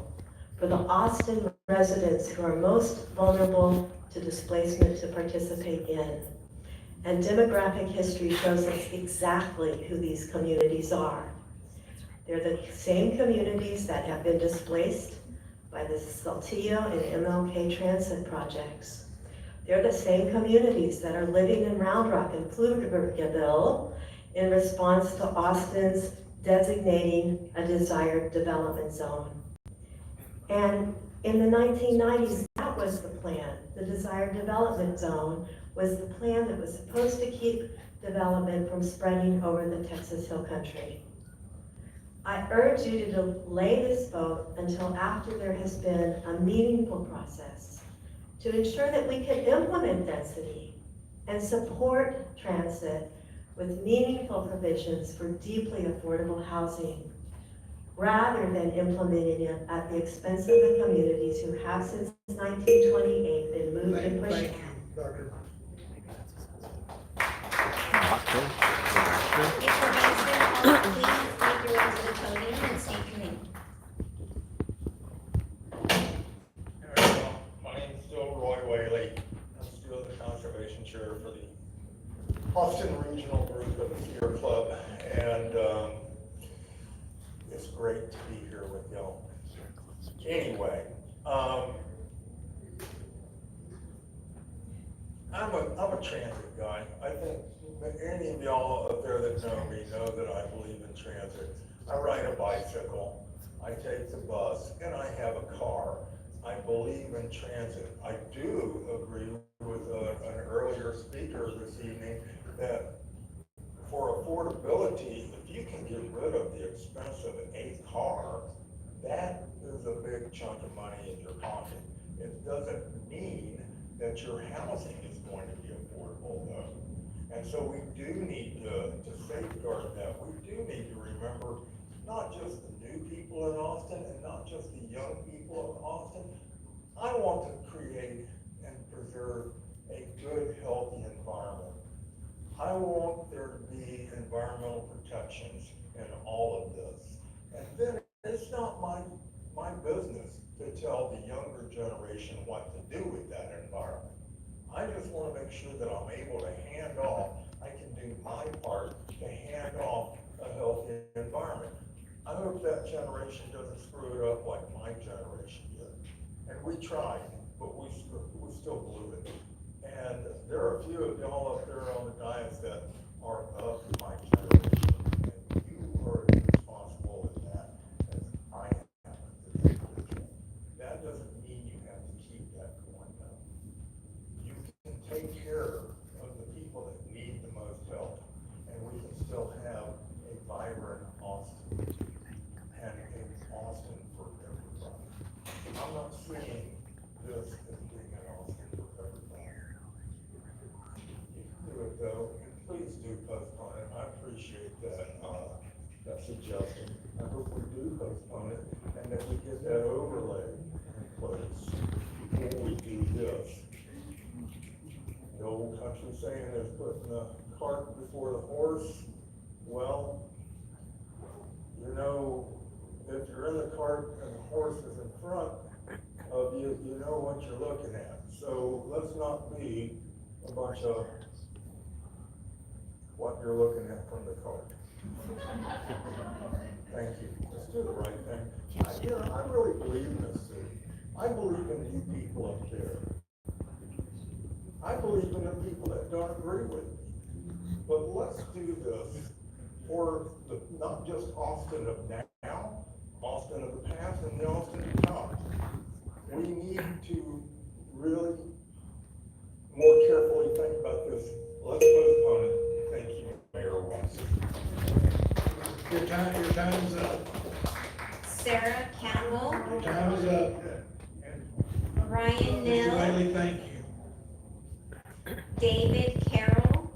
for the Austin residents who are most vulnerable to displacement to participate in. And demographic history shows us exactly who these communities are. They're the same communities that have been displaced by the Saltillo and MLK transit projects. They're the same communities that are living in Round Rock and Pflugerville in response to Austin's designating a desired development zone. And in the 1990s, that was the plan. The desired development zone was the plan that was supposed to keep development from spreading over the Texas Hill Country. I urge you to delay this vote until after there has been a meaningful process to ensure that we can implement density and support transit with meaningful provisions for deeply affordable housing, rather than implementing it at the expense of the communities who have since 1928 been moved and pushed. Thank you, Dr. If you're resident, please make your way to the podium and state your name. My name's still Roy Whaley. I'm still the conservation chair for the Austin Regional Group of the Sierra Club, and it's great to be here with y'all. Anyway, I'm a transit guy. I think any of y'all up there that know me know that I believe in transit. I ride a bicycle, I take the bus, and I have a car. I believe in transit. I do agree with an earlier speaker this evening that for affordability, if you can get rid of the expense of a car, that is a big chunk of money in your pocket. It doesn't mean that your housing is going to be affordable though. And so we do need to safeguard that. We do need to remember not just the new people in Austin and not just the young people in Austin. I want to create and preserve a good, healthy environment. I want there to be environmental protections in all of this. And then it's not my business to tell the younger generation what to do with that environment. I just want to make sure that I'm able to hand off, I can do my part to hand off a healthy environment. I hope that generation doesn't screw it up like my generation did. And we tried, but we still blew it. And there are a few of y'all up there on the dais that are of my generation, and you are as responsible in that as I am as an individual. That doesn't mean you have to keep that going though. You can take care of the people that need the most help, and we can still have a vibrant Austin and an Austin for everybody. I'm not seeing this as being an Austin for everybody. You can do it though, and please do postpone it. I appreciate that suggestion. I hope we do postpone it and that we get that overlay in place before we do this. The old country saying is putting the cart before the horse. Well, you know, if you're in the cart and the horse is in front of you, you know what you're looking at. So let's not be a bunch of what you're looking at from the cart. Thank you. Let's do the right thing. I really believe in this city. I believe in you people up there. I believe in the people that don't agree with me. But let's do this for not just Austin of now, Austin of the past, and the Austin to come. We need to really more carefully think about this. Let's postpone it. Thank you, Mayor Watson. Your time is up. Sarah Campbell. Your time is up. Ryan Mr. Mill. Whaley, thank you. David Carroll.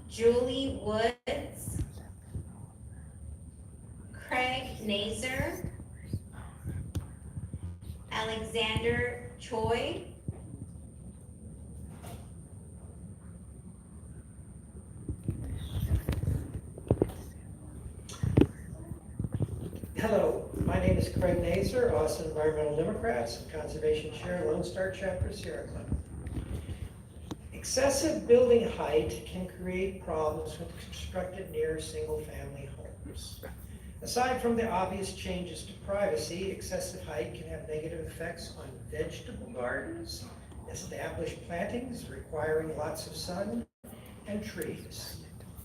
Julie Woods. Craig Nazer. Alexander Choi. Hello, my name is Craig Nazer, Austin Environmental Democrats, and Conservation Chair, Lone Star Chapter, Sierra Club. Excessive building height can create problems when constructed near single-family homes. Aside from the obvious changes to privacy, excessive height can have negative effects on vegetable gardens, established plantings requiring lots of sun, and trees.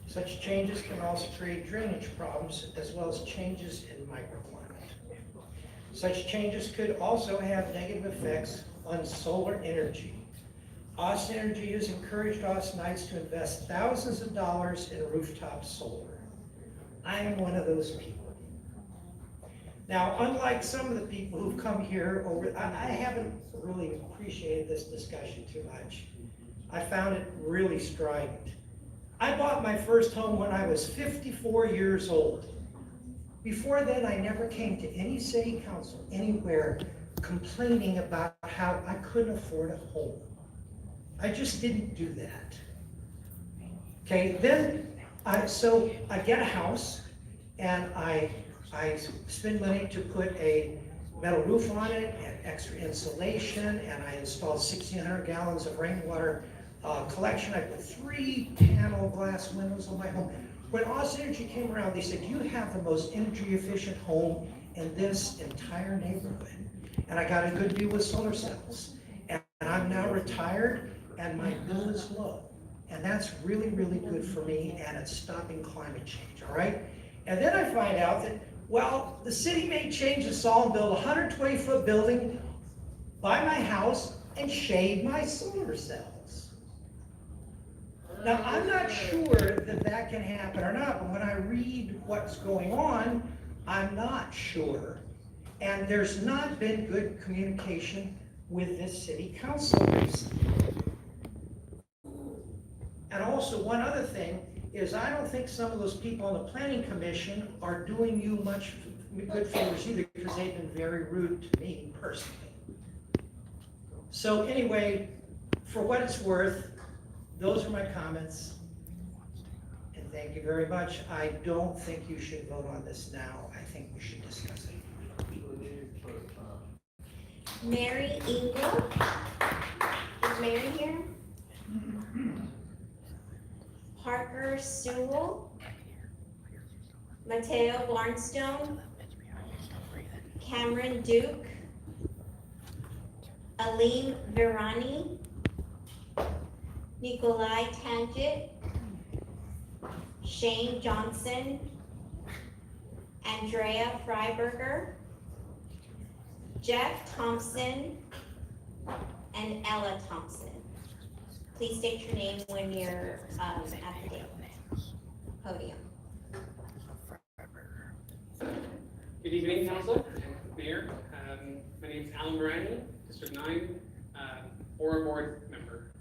Such changes can also create drainage problems as well as changes in microclimate. Such changes could also have negative effects on solar energy. Austin Energy has encouraged Austinites to invest thousands of dollars in rooftop solar. I am one of those people. Now, unlike some of the people who've come here I haven't really appreciated this discussion too much. I found it really strident. I bought my first home when I was 54 years old. Before then, I never came to any city council anywhere complaining about how I couldn't afford a home. I just didn't do that. Okay, then I get a house and I spend money to put a metal roof on it and extra insulation, and I installed 1,600 gallons of rainwater collection. I put 3 panel glass windows on my home. When Austin Energy came around, they said, you have the most energy efficient home in this entire neighborhood. And I got a good deal with solar cells. And I'm now retired and my bill is low. And that's really, really good for me, and it's stopping climate change, all right? And then I find out that, well, the city may change the law and build a 120-foot building by my house and shade my solar cells. Now, I'm not sure that that can happen or not, but when I read what's going on, I'm not sure. And there's not been good communication with this city council recently. And also, one other thing is I don't think some of those people on the planning commission are doing you much good favors either, because they've been very rude to me personally. So anyway, for what it's worth, those are my comments. And thank you very much. I don't think you should vote on this now. I think we should discuss it. Mary Ingle. Is Mary here? Parker Sewell. Mateo Barnstone. Cameron Duke. Alim Virani. Nikolai Tangent. Shane Johnson. Andrea Freiberger. Jeff Thompson, and Ella Thompson. Please state your name when you're at the podium. Good evening, Council, Mayor. My name is Alan Morani, District 9, Aura Board member.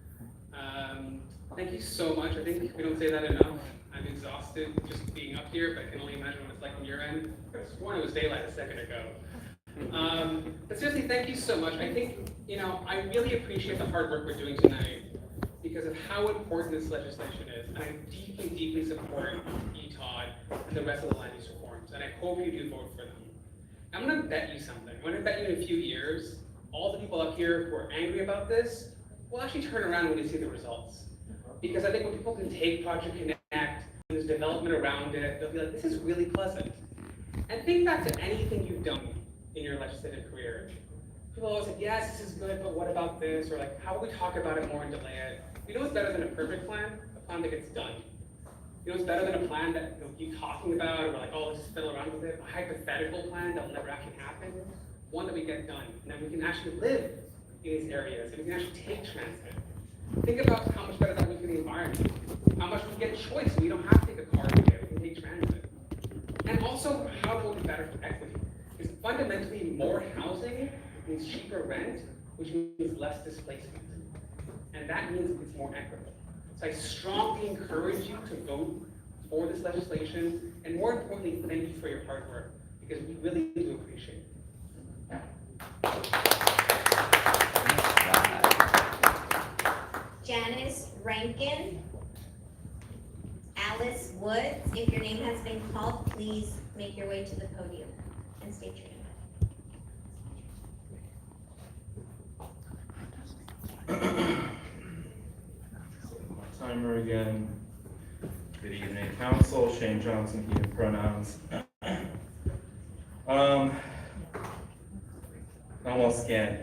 Thank you so much. I think we don't say that enough. I'm exhausted just being up here, but I can only imagine what it's like on your end. I could have sworn it was daylight a second ago. But seriously, thank you so much. I think, I really appreciate the hard work we're doing tonight because of how important this legislation is. And I deeply, deeply support Todd and the rest of the land use reforms. And I hope you do vote for them. I'm going to bet you something. I'm going to bet you in a few years, all the people up here who are angry about this will actually turn around when they see the results. Because I think when people can take Project Connect and there's development around it, they'll be like, this is really pleasant. And think back to anything you've done in your legislative career. People always say, yes, this is good, but what about this? Or like, how about we talk about it more and delay it? You know what's better than a perfect plan? A plan that gets done. You know what's better than a plan that you'll keep talking about, or like, oh, let's just fiddle around with it? A hypothetical plan that will never actually happen. One that we get done, and then we can actually live in these areas, and we can actually take transit. Think about how much better that would be for the environment. How much we get choice, and we don't have to take a car to get, we can take transit. And also, how it will be better for equity. Because fundamentally, more housing means cheaper rent, which means less displacement. And that means it's more equitable. So I strongly encourage you to vote for this legislation, and more importantly, thank you for your hard work, because we really do appreciate it. Janice Rankin. Alice Woods. If your name has been called, please make your way to the podium and state your name. Timer again. Good evening, Council. Shane Johnson, he and pronouns. Almost can't,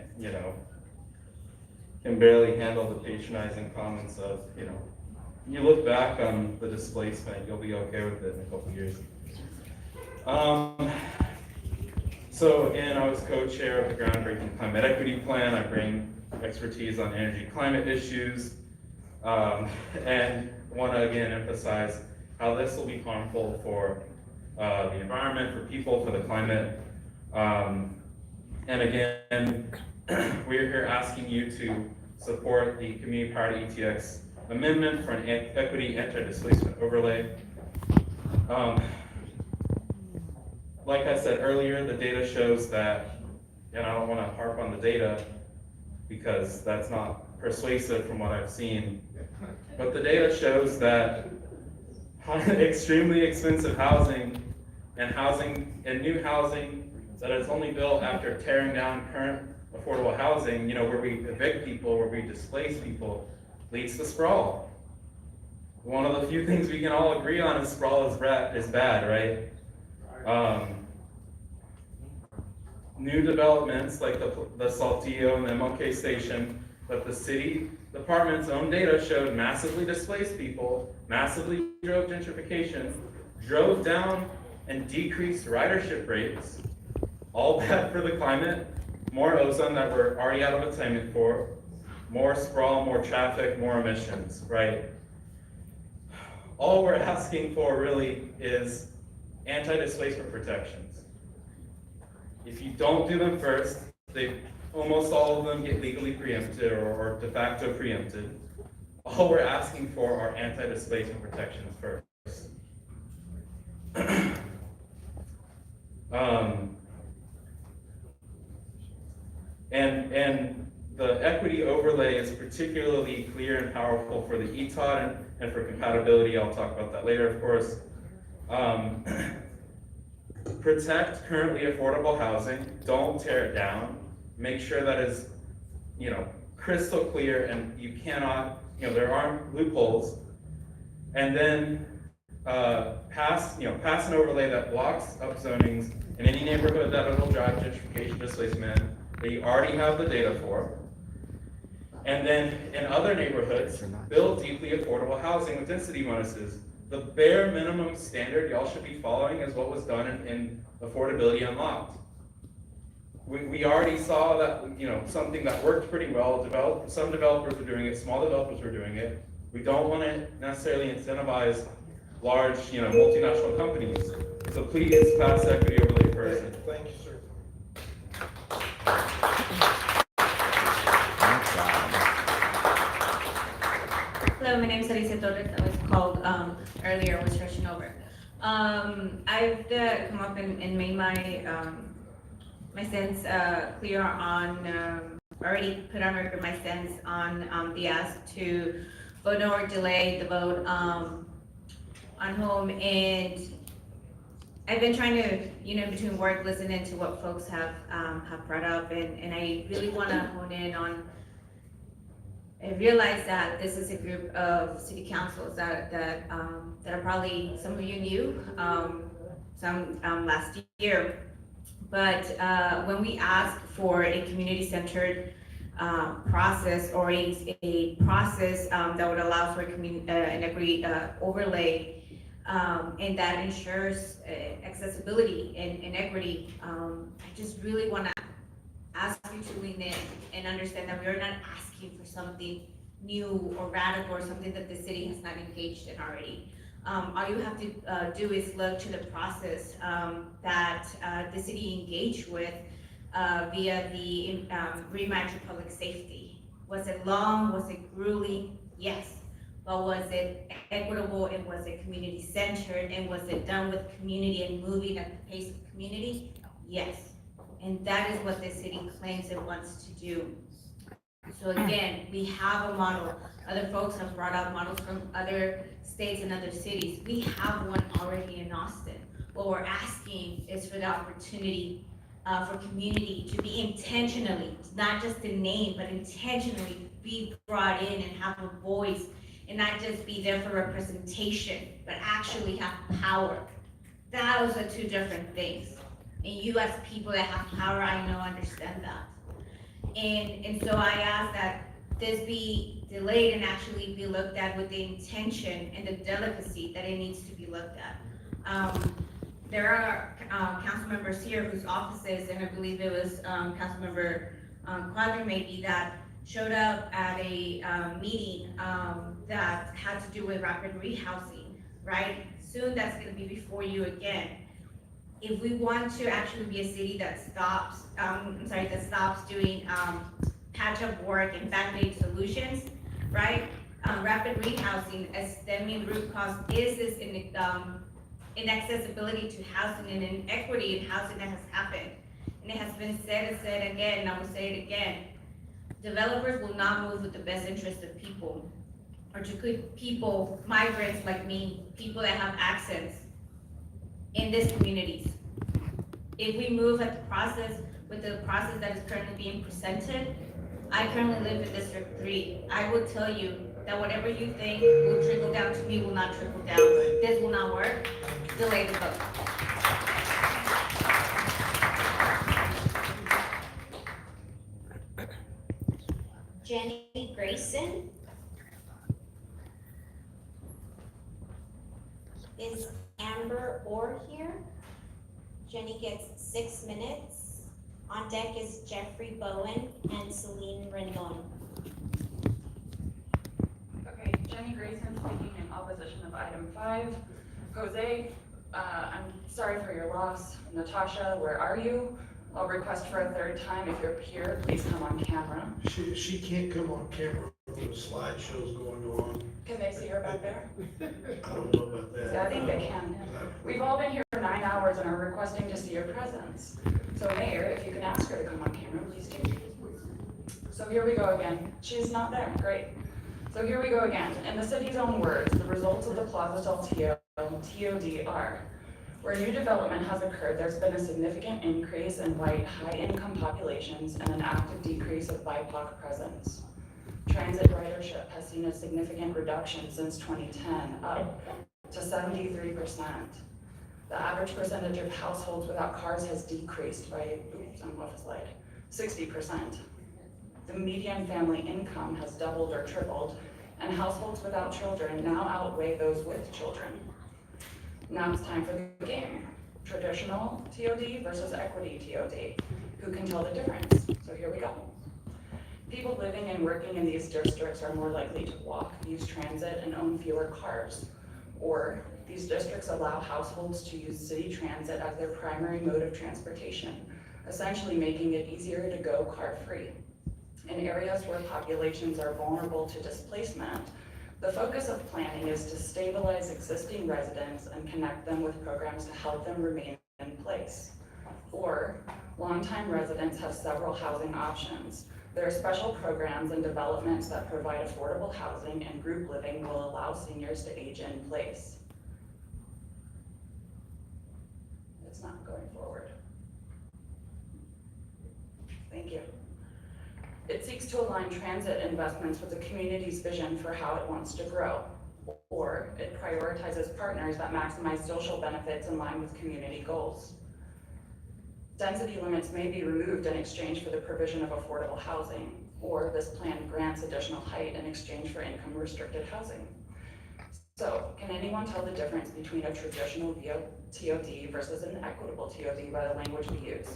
can barely handle the patronizing comments of, you look back on the displacement, you'll be okay with it in a couple years. So again, I was co-chair of the groundbreaking climate equity plan. I bring expertise on energy climate issues, and want to again emphasize how this will be harmful for the environment, for people, for the climate. And again, we're here asking you to support the Community Power to ETX amendment for an equity anti-displacement overlay. Like I said earlier, the data shows that, and I don't want to harp on the data because that's not persuasive from what I've seen, but the data shows that extremely expensive housing and new housing that is only built after tearing down current affordable housing, where we evict people, where we displace people, leads to sprawl. One of the few things we can all agree on is sprawl is bad, right? New developments like the Saltillo and the MLK station that the city department's own data showed massively displaced people, massively drove gentrification, drove down and decreased ridership rates, all bad for the climate, more ozone that we're already out of attainment for, more sprawl, more traffic, more emissions, right? All we're asking for really is anti-displacement protections. If you don't do them first, almost all of them get legally preempted or de facto preempted. All we're asking for are anti-displacement protections first. And the equity overlay is particularly clear and powerful for the ETOD and for compatibility. I'll talk about that later, of course. Protect currently affordable housing. Don't tear it down. Make sure that is, crystal clear, and you cannot, there aren't loopholes. And then pass an overlay that blocks upzonings in any neighborhood that it'll drive gentrification displacement that you already have the data for. And then in other neighborhoods, build deeply affordable housing with density bonuses. The bare minimum standard y'all should be following is what was done in Affordability Unlocked. We already saw that, something that worked pretty well. Some developers were doing it, small developers were doing it. We don't want to necessarily incentivize large, multinational companies. So please pass equity overlay first. Thank you, sir. Hello, my name is Alicia Torres. I was called earlier, I was rushing over. I've come up and made my stance clear on, already put on record my stance on the ask to vote no or delay the vote on home. And I've been trying to, between work, listening to what folks have brought up, and I really want to hone in on. I realize that this is a group of city councils that are probably, some of you knew, some last year. But when we ask for a community-centered process or a process that would allow for an equity overlay and that ensures accessibility and equity, I just really want to ask you to lean in and understand that we are not asking for something new or radical or something that the city has not engaged in already. All you have to do is look to the process that the city engaged with via the rematch of public safety. Was it long? Was it grueling? Yes. But was it equitable, and was it community-centered, and was it done with community and moving at the pace of community? Yes. And that is what the city claims it wants to do. So again, we have a model. Other folks have brought out models from other states and other cities. We have one already in Austin. What we're asking is for the opportunity for community to be intentionally, not just a name, but intentionally be brought in and have a voice, and not just be there for representation, but actually have power. Those are two different things. And you as people that have power, I know, understand that. And so I ask that this be delayed and actually be looked at with the intention and the delicacy that it needs to be looked at. There are council members here whose offices, and I believe it was Councilmember Quadri maybe, that showed up at a meeting that had to do with rapid rehousing, right? Soon that's gonna be before you again. If we want to actually be a city that stops, that stops doing patch-up work and band-aid solutions, right? Rapid rehousing, as the main root cause is this inaccessibility to housing and inequity in housing that has happened. And it has been said and said again, and I will say it again. Developers will not move with the best interest of people, or to put people, migrants like me, people that have accents in these communities. If we move with the process that is currently being presented, I currently live in District 3. I will tell you that whatever you think will trickle down to me will not trickle down. This will not work. Delay the vote. Jenny Grayson. Is Amber Orr here? Jenny gets 6 minutes. On deck is Jeffrey Bowen and Celine Rendon. Okay, Jenny Grayson speaking in opposition of item 5. Jose, I'm sorry for your loss. Natasha, where are you? I'll request for a third time, if you're here, please come on camera. She can't come on camera when the slideshow's going on. Can they see her back there? I don't know about that. Yeah, I think they can. We've all been here for 9 hours and are requesting to see your presence. So Mayor, if you can ask her to come on camera, please do. So here we go again. She's not there, great. So here we go again. In the city's own words, the results of the Plaza del TOD are, where new development has occurred, there's been a significant increase in white, high-income populations and an active decrease of BIPOC presence. Transit ridership has seen a significant reduction since 2010, up to 73%. The average percentage of households without cars has decreased by, I'm off the slide, 60%. The median family income has doubled or tripled, and households without children now outweigh those with children. Now it's time for the game. Traditional TOD versus equity TOD. Who can tell the difference? So here we go. People living and working in these districts are more likely to walk, use transit, and own fewer cars. Or these districts allow households to use city transit as their primary mode of transportation, essentially making it easier to go car-free. In areas where populations are vulnerable to displacement, the focus of planning is to stabilize existing residents and connect them with programs to help them remain in place. Or, longtime residents have several housing options. There are special programs and developments that provide affordable housing, and group living will allow seniors to age in place. It's not going forward. Thank you. It seeks to align transit investments with the community's vision for how it wants to grow, or it prioritizes partners that maximize social benefits in line with community goals. Density limits may be removed in exchange for the provision of affordable housing, or this plan grants additional height in exchange for income-restricted housing. So, can anyone tell the difference between a traditional TOD versus an equitable TOD by the language we use?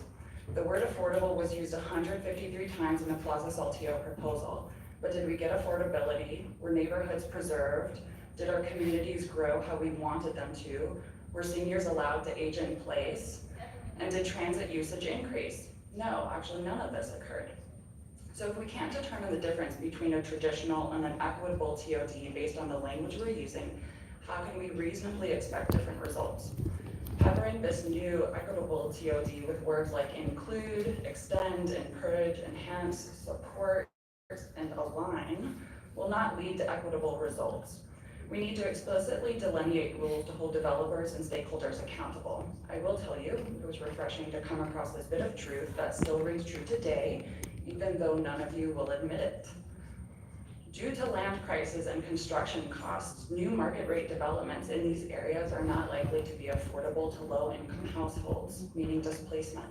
The word affordable was used 153 times in the Plaza Saltillo proposal, but did we get affordability? Were neighborhoods preserved? Did our communities grow how we wanted them to? Were seniors allowed to age in place? And did transit usage increase? No, actually none of this occurred. So if we can't determine the difference between a traditional and an equitable TOD based on the language we're using, how can we reasonably expect different results? Peppering this new equitable TOD with words like include, extend, encourage, enhance, support, and align will not lead to equitable results. We need to explicitly delineate rules to hold developers and stakeholders accountable. I will tell you, it was refreshing to come across this bit of truth that still rings true today, even though none of you will admit it. Due to land prices and construction costs, new market rate developments in these areas are not likely to be affordable to low-income households, meaning displacement.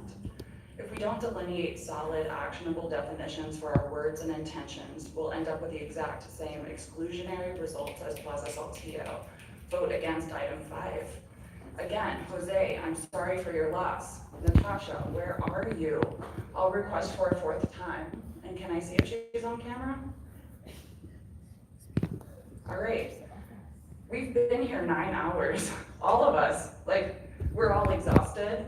If we don't delineate solid, actionable definitions for our words and intentions, we'll end up with the exact same exclusionary results as Plaza Saltillo. Vote against item 5. Again, Jose, I'm sorry for your loss. Natasha, where are you? I'll request for a 4th time. And can I see if she's on camera? All right. We've been here 9 hours, all of us, like, we're all exhausted.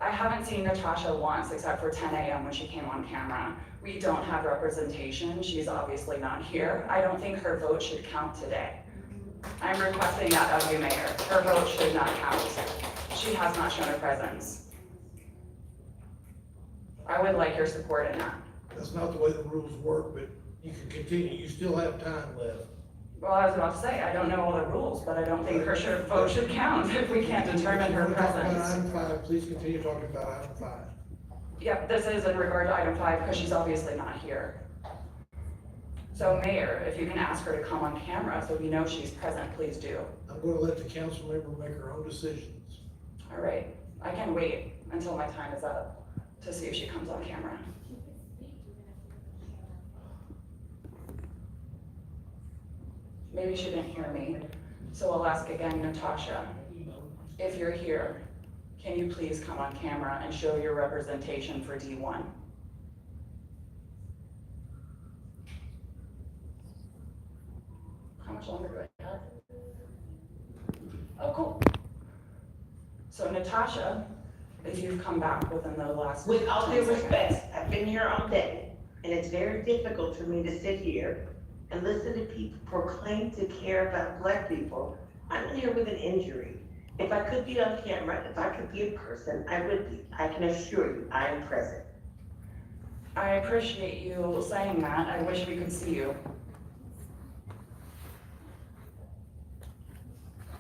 I haven't seen Natasha once except for 10 a.m. when she came on camera. We don't have representation. She's obviously not here. I don't think her vote should count today. I'm requesting that of you, Mayor. Her vote should not count. She has not shown a presence. I would like your support in that. That's not the way the rules work, but you can continue, you still have time left. Well, I was about to say, I don't know all the rules, but I don't think her vote should count if we can't determine her presence. Item 5, please continue talking about item 5. Yep, this is in regard to item 5 because she's obviously not here. So Mayor, if you can ask her to come on camera so we know she's present, please do. I'm gonna let the council member make her own decisions. All right, I can wait until my time is up to see if she comes on camera. Maybe she didn't hear me, so I'll ask again, Natasha, if you're here, can you please come on camera and show your representation for D1? How much longer do I have? Oh, cool. So Natasha, if you've come back within the last. With all 10 due seconds. respect, I've been here all day, and it's very difficult for me to sit here and listen to people proclaim to care about Black people. I'm here with an injury. If I could be on camera, if I could be a person, I would be. I can assure you, I am present. I appreciate you saying that. I wish we could see you.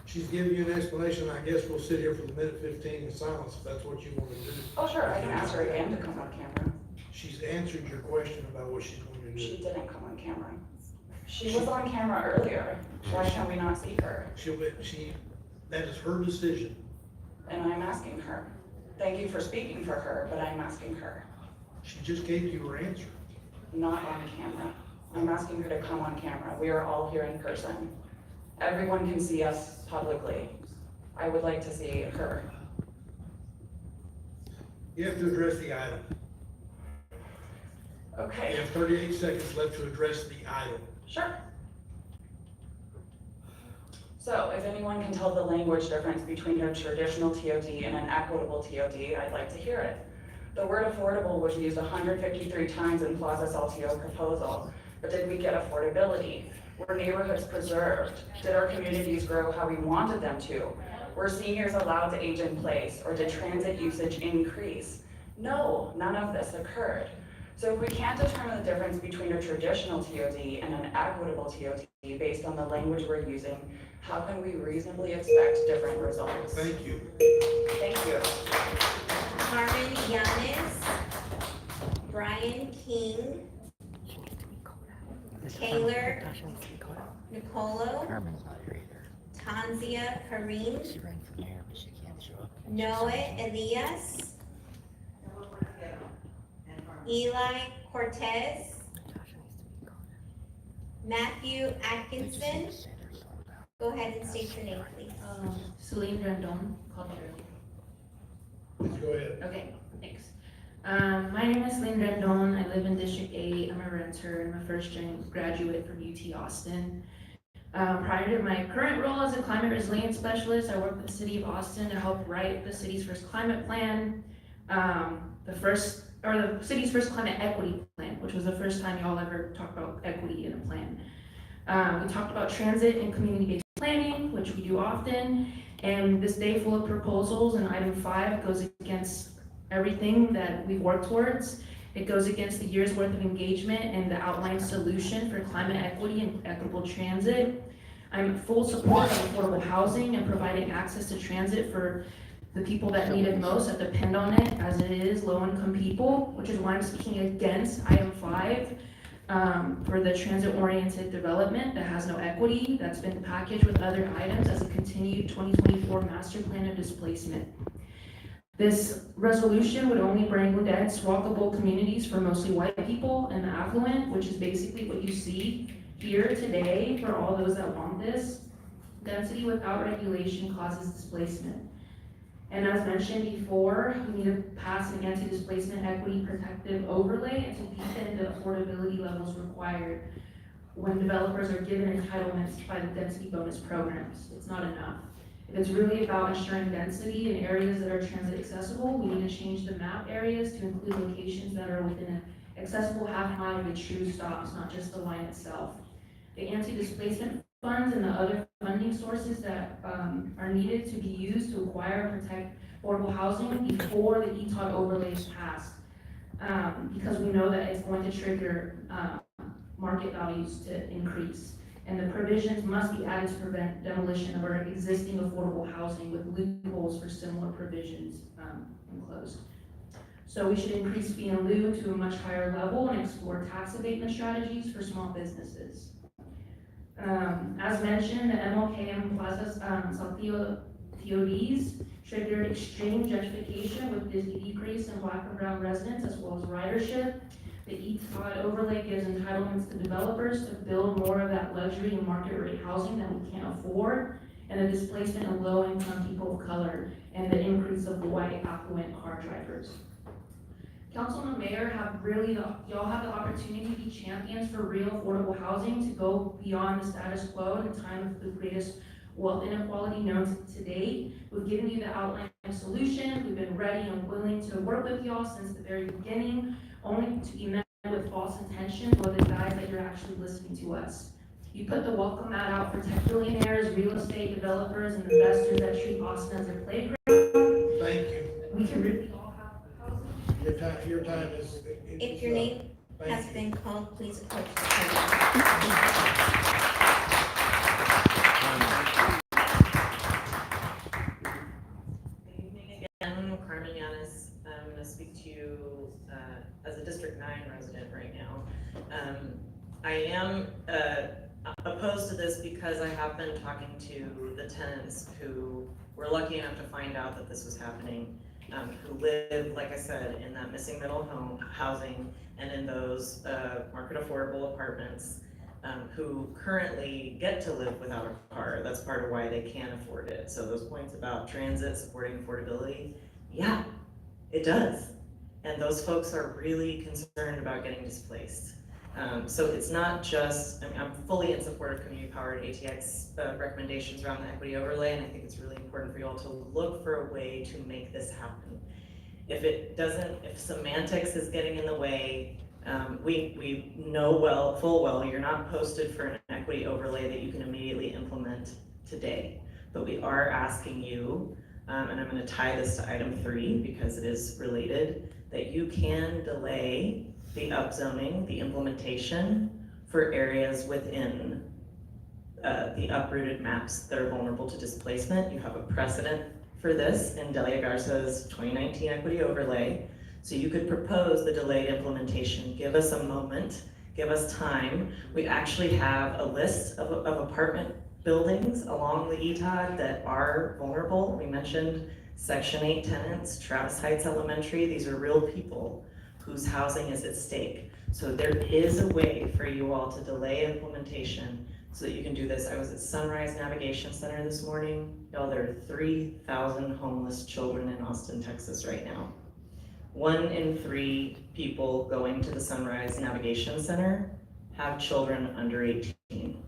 She's giving you an explanation, I guess we'll sit here for the minute 15 in silence if that's what you want to do. Oh, sure, I can ask her again to come on camera. She's answered your question about what she's going to do. She didn't come on camera. She was on camera earlier. Why can we not see her? That is her decision. And I'm asking her. Thank you for speaking for her, but I'm asking her. She just gave you her answer. Not on camera. I'm asking her to come on camera. We are all here in person. Everyone can see us publicly. I would like to see her. You have to address the item. Okay. You have 38 seconds left to address the item. Sure. So if anyone can tell the language difference between a traditional TOD and an equitable TOD, I'd like to hear it. The word affordable was used 153 times in Plaza's LTO proposal, but did we get affordability? Were neighborhoods preserved? Did our communities grow how we wanted them to? Were seniors allowed to age in place, or did transit usage increase? No, none of this occurred. So if we can't determine the difference between a traditional TOD and an equitable TOD based on the language we're using, how can we reasonably expect different results? Thank you. Thank you. Carmen Yanis, Brian King, Taylor Nicolo, Tanzia Kareem, Noah Elias, Eli Cortez, Matthew Atkinson. Go ahead and state your name, please. Celine Randon, called earlier. Please go ahead. Okay, thanks. My name is Celine Randon. I live in District 8. I'm a renter and I'm a first-gen graduate from UT Austin. Prior to my current role as a climate resilience specialist, I worked with the City of Austin to help write the city's first climate plan, the city's first climate equity plan, which was the first time y'all ever talked about equity in a plan. We talked about transit and community-based planning, which we do often, and this day full of proposals in item 5 goes against everything that we've worked towards. It goes against the year's worth of engagement and the outlined solution for climate equity and equitable transit. I'm in full support of affordable housing and providing access to transit for the people that need it most, that depend on it, as it is low-income people, which is why I'm speaking against item 5 for the transit-oriented development that has no equity, that's been packaged with other items as a continued 2024 master plan of displacement. This resolution would only bring dense, walkable communities for mostly white people and the affluent, which is basically what you see here today for all those that want this. Density without regulation causes displacement. And as mentioned before, we need to pass an anti-displacement equity protective overlay and to deepen the affordability levels required when developers are given entitlements by the density bonus programs. It's not enough. If it's really about ensuring density in areas that are transit accessible, we need to change the map areas to include locations that are within an accessible half mile with true stops, not just the line itself. The anti-displacement funds and the other funding sources that are needed to be used to acquire and protect affordable housing before the ETOD overlay is passed, because we know that it's going to trigger market values to increase. And the provisions must be added to prevent demolition of our existing affordable housing with loopholes for similar provisions enclosed. So we should increase fee in lieu to a much higher level and explore tax abatement strategies for small businesses. As mentioned, the MLK Plaza Saltillo TODs triggered extreme gentrification with the decrease in Black and brown residents as well as ridership. The ETOD overlay gives entitlements to developers to build more of that luxury and market rate housing that we can't afford, and the displacement of low income people of color, and the increase of white affluent car drivers. Council and the mayor y'all have the opportunity to be champions for real affordable housing, to go beyond the status quo in a time of the greatest wealth inequality known to date. We've given you the outline of solutions. We've been ready and willing to work with y'all since the very beginning, only to be met with false intentions or the guise that you're actually listening to us. You put the welcome mat out for tech billionaires, real estate developers, and investors that treat Austin as a playground. Thank you. We can really all have housing. Your time is. If your name Thank has you. been called, please approach the podium. Good evening again, Carmen Yanis. I'm going to speak to you as a District 9 resident right now. I am opposed to this because I have been talking to the tenants who were lucky enough to find out that this was happening, who live, like I said, in that missing middle home housing and in those market affordable apartments, who currently get to live without a car. That's part of why they can't afford it. So those points about transit supporting affordability, yeah, it does. And those folks are really concerned about getting displaced. So it's not just, I mean, I'm fully in support of community powered ATX recommendations around the equity overlay, and I think it's really important for you all to look for a way to make this happen. If it doesn't, if semantics is getting in the way, we know full well, you're not posted for an equity overlay that you can immediately implement today. But we are asking you, and I'm going to tie this to item 3 because it is related, that you can delay the upzoning, the implementation for areas within the uprooted maps that are vulnerable to displacement. You have a precedent for this in Delia Garza's 2019 equity overlay. So you could propose the delayed implementation. Give us a moment, give us time. We actually have a list of apartment buildings along the ETOD that are vulnerable. We mentioned Section 8 tenants, Travis Heights Elementary. These are real people whose housing is at stake. So there is a way for you all to delay implementation so that you can do this. I was at Sunrise Navigation Center this morning. Y'all, there are 3,000 homeless children in Austin, Texas right now. 1 in 3 people going to the Sunrise Navigation Center have children under 18.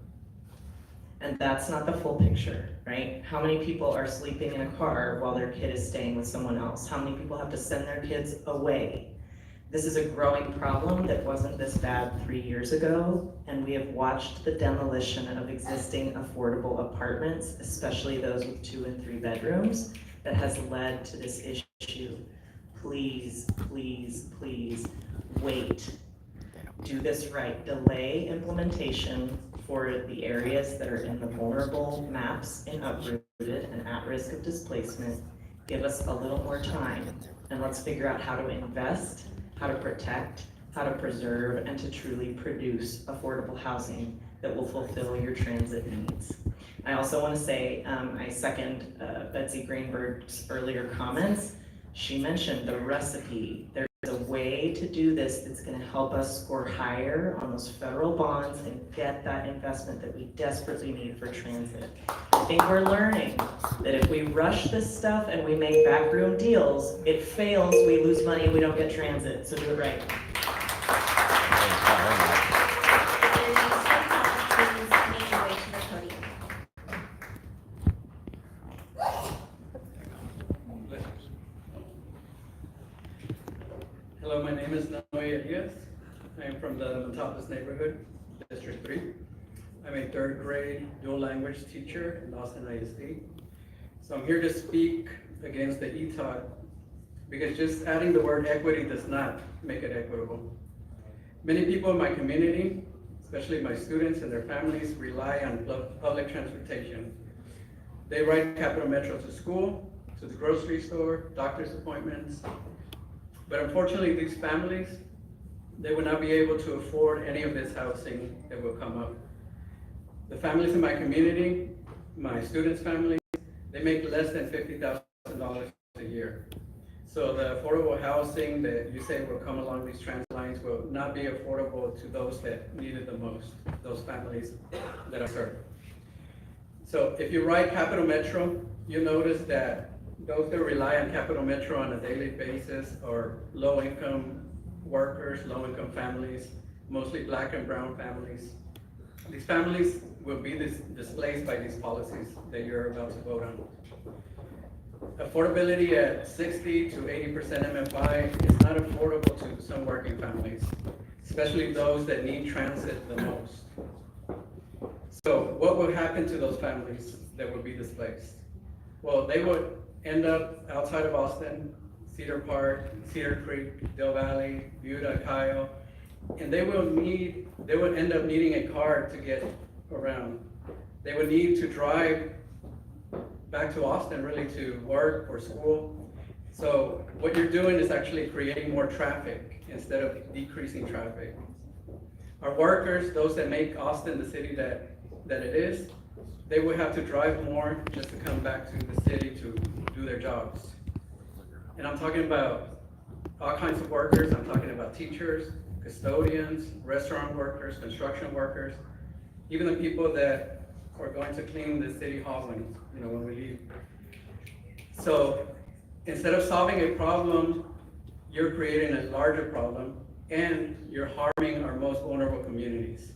And that's not the full picture, right? How many people are sleeping in a car while their kid is staying with someone else? How many people have to send their kids away? This is a growing problem that wasn't this bad 3 years ago, and we have watched the demolition of existing affordable apartments, especially those with 2 and 3 bedrooms, that has led to this issue. Please, please, please wait. Do this right. Delay implementation for the areas that are in the vulnerable maps and uprooted and at risk of displacement. Give us a little more time, and let's figure out how to invest, how to protect, how to preserve, and to truly produce affordable housing that will fulfill your transit needs. I also want to say I second Betsy Greenberg's earlier comments. She mentioned the recipe. a way to do this that's gonna help us score higher on those federal bonds and get that investment that we desperately need for transit. I think we're learning that if we rush this stuff and we make backroom deals, it fails, we lose money, we don't get transit, so do it right. Hello, my name is Noe Elias. I am from the Matapas neighborhood, District 3. I'm a third grade dual language teacher in Austin ISD. So I'm here to speak against the ETOD because just adding the word equity does not make it equitable. Many people in my community, especially my students and their families, rely on public transportation. They ride Capital Metro to school, to the grocery store, doctor's appointments. But unfortunately, these families, they will not be able to afford any of this housing that will come up. The families in my community, my students' families, they make less than $50,000 a year. So the affordable housing that you say will come along these transit lines will not be affordable to those that need it the most, those families that are served. So if you ride Capital Metro, you notice that those that rely on Capital Metro on a daily basis are low-income workers, low-income families, mostly Black and brown families. These families will be displaced by these policies that you're about to vote on. Affordability at 60 to 80% MFI is not affordable to some working families, especially those that need transit the most. So what will happen to those families that will be displaced? Well, they would end up outside of Austin, Cedar Park, Cedar Creek, Del Valley, Buda, Kyle, and they would end up needing a car to get around. They would need to drive back to Austin really to work or school. So what you're doing is actually creating more traffic instead of decreasing traffic. Our workers, those that make Austin the city that it is, they would have to drive more just to come back to the city to do their jobs. And I'm talking about all kinds of workers. I'm talking about teachers, custodians, restaurant workers, construction workers, even the people that are going to clean the city hall when we leave. So instead of solving a problem, you're creating a larger problem and you're harming our most vulnerable communities.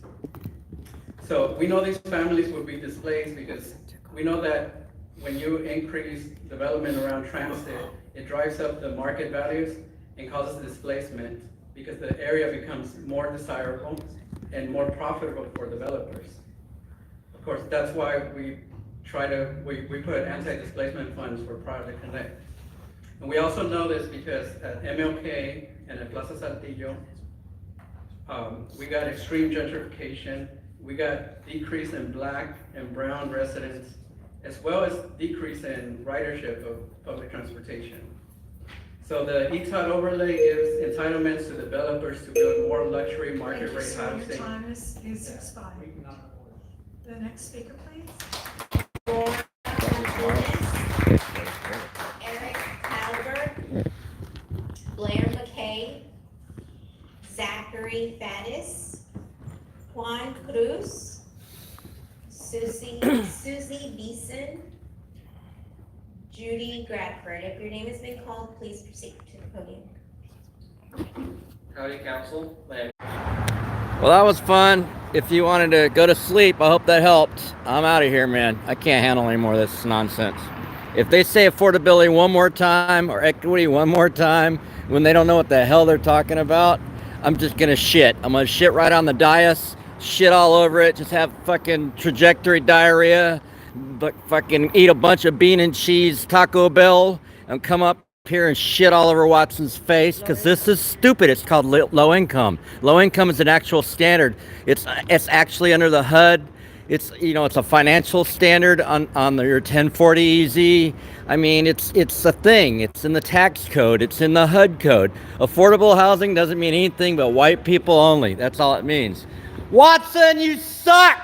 So we know these families will be displaced because we know that when you increase development around transit, it drives up the market values and causes displacement because the area becomes more desirable and more profitable for developers. Of course, that's why we put anti-displacement funds for Project Connect. And we also know this because at MLK and at Plaza Saltillo, we got extreme gentrification. We got decrease in Black and brown residents, as well as decrease in ridership of public transportation. So the ETOD overlay gives entitlements to developers to build more luxury market rate housing. Your time is expired. The next speaker, please. Eric Albert, Blair McKay, Zachary Faddis, Juan Cruz, Susie Beeson, Judy Bradford. If your name has been called, please proceed to the podium. Howdy, Council. Well, that was fun. If you wanted to go to sleep, I hope that helped. I'm out of here, man. I can't handle any more of this nonsense. If they say affordability one more time or equity one more time when they don't know what the hell they're talking about, I'm just gonna shit. I'm gonna shit right on the dais, shit all over it, just have fucking trajectory diarrhea, but fucking eat a bunch of bean and cheese Taco Bell and come up here and shit all over Watson's face, because this is stupid. It's called low income. Low income is an actual standard. It's actually under the HUD. It's, it's a financial standard on your 1040 EZ. I mean, it's a thing. It's in the tax code. It's in the HUD code. Affordable housing doesn't mean anything but white people only. That's all it means. Watson, you suck!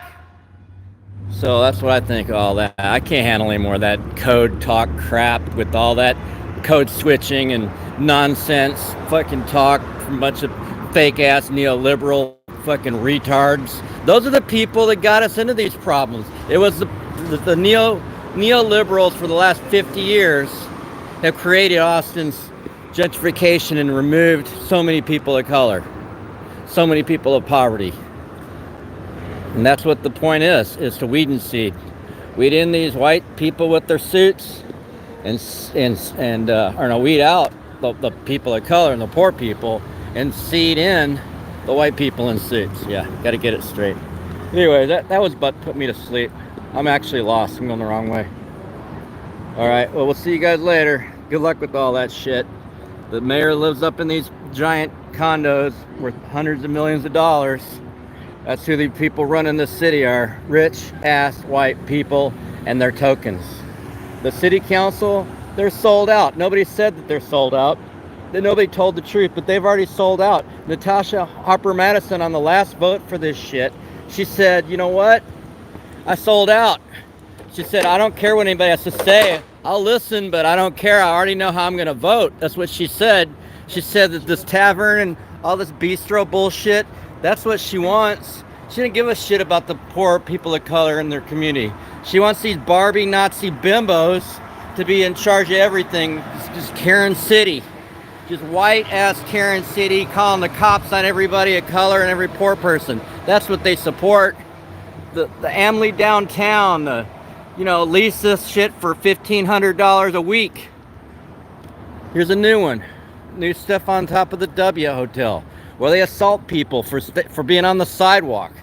So that's what I think of all that. I can't handle any more of that code talk crap with all that code switching and nonsense fucking talk from a bunch of fake ass neoliberal fucking retards. Those are the people that got us into these problems. It was the neoliberals for the last 50 years have created Austin's gentrification and removed so many people of color, so many people of poverty. And that's what the point is to weed and seed. Weed in these white people with their suits weed out the people of color and the poor people and seed in the white people in suits. Yeah, got to get it straight. Anyway, that was about to put me to sleep. I'm actually lost. I'm going the wrong way. All right, well, we'll see you guys later. Good luck with all that shit. The mayor lives up in these giant condos worth hundreds of millions of dollars. That's who the people running this city are. Rich ass white people and their tokens. The city council, they're sold out. Nobody said that they're sold out. Nobody told the truth, but they've already sold out. Natasha Harper Madison on the last vote for this shit, she said, you know what? I sold out. She said, I don't care what anybody has to say. I'll listen, but I don't care. I already know how I'm going to vote. That's what she said. She said that this tavern and all this bistro bullshit, that's what she wants. She didn't give a shit about the poor people of color in their community. She wants these Barbie Nazi bimbos to be in charge of everything. Just Karen City. Just white ass Karen City calling the cops on everybody of color and every poor person. That's what they support. The Amley downtown, lease this shit for $1,500 a week. Here's a new one. New stuff on top of the W Hotel, where they assault people for being on the sidewalk.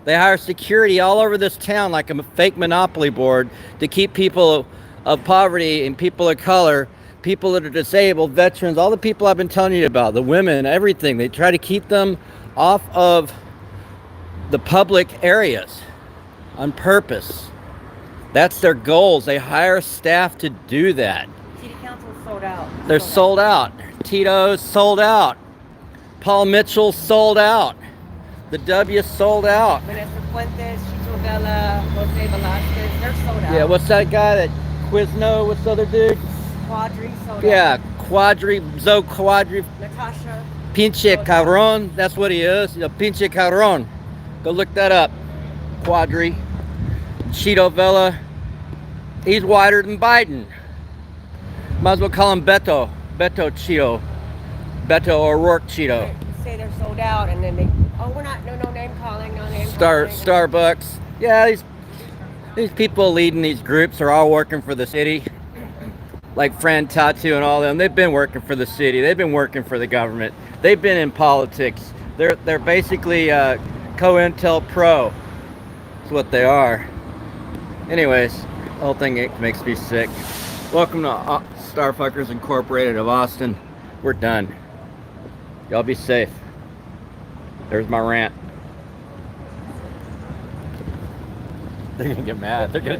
They hire security all over this town like a fake monopoly board to keep people of poverty and people of color, people that are disabled, veterans, all the people I've been telling you about, the women, everything. They try to keep them off of the public areas on purpose. That's their goals. They hire staff to do that. City Council sold out. They're sold out. Tito's sold out. Paul Mitchell sold out. The W sold out. Vanessa Fuentes, Chico Vela, Jose Velasquez, they're sold out. Yeah, what's that guy that Quizno? What's the other dude? Quadri sold out. Yeah, Quadri. Natasha. Pinche Cabron. That's what he is. Pinche Cabron. Go look that up. Quadri. Cheeto Vela. He's whiter than Biden. Might as well call him Beto. Beto Cheeto. Beto O'Rourke Cheeto. Say they're sold out, and then we're not, no name calling, no name calling. Starbucks. Yeah, these people leading these groups are all working for the city. Like Fran Tatu and all them. They've been working for the city. They've been working for the government. They've been in politics. They're basically COINTELPRO. That's what they are. Anyways, the whole thing makes me sick. Welcome to Starfuckers Incorporated of Austin. We're done. Y'all be safe. There's my rant. They're gonna get mad. They're gonna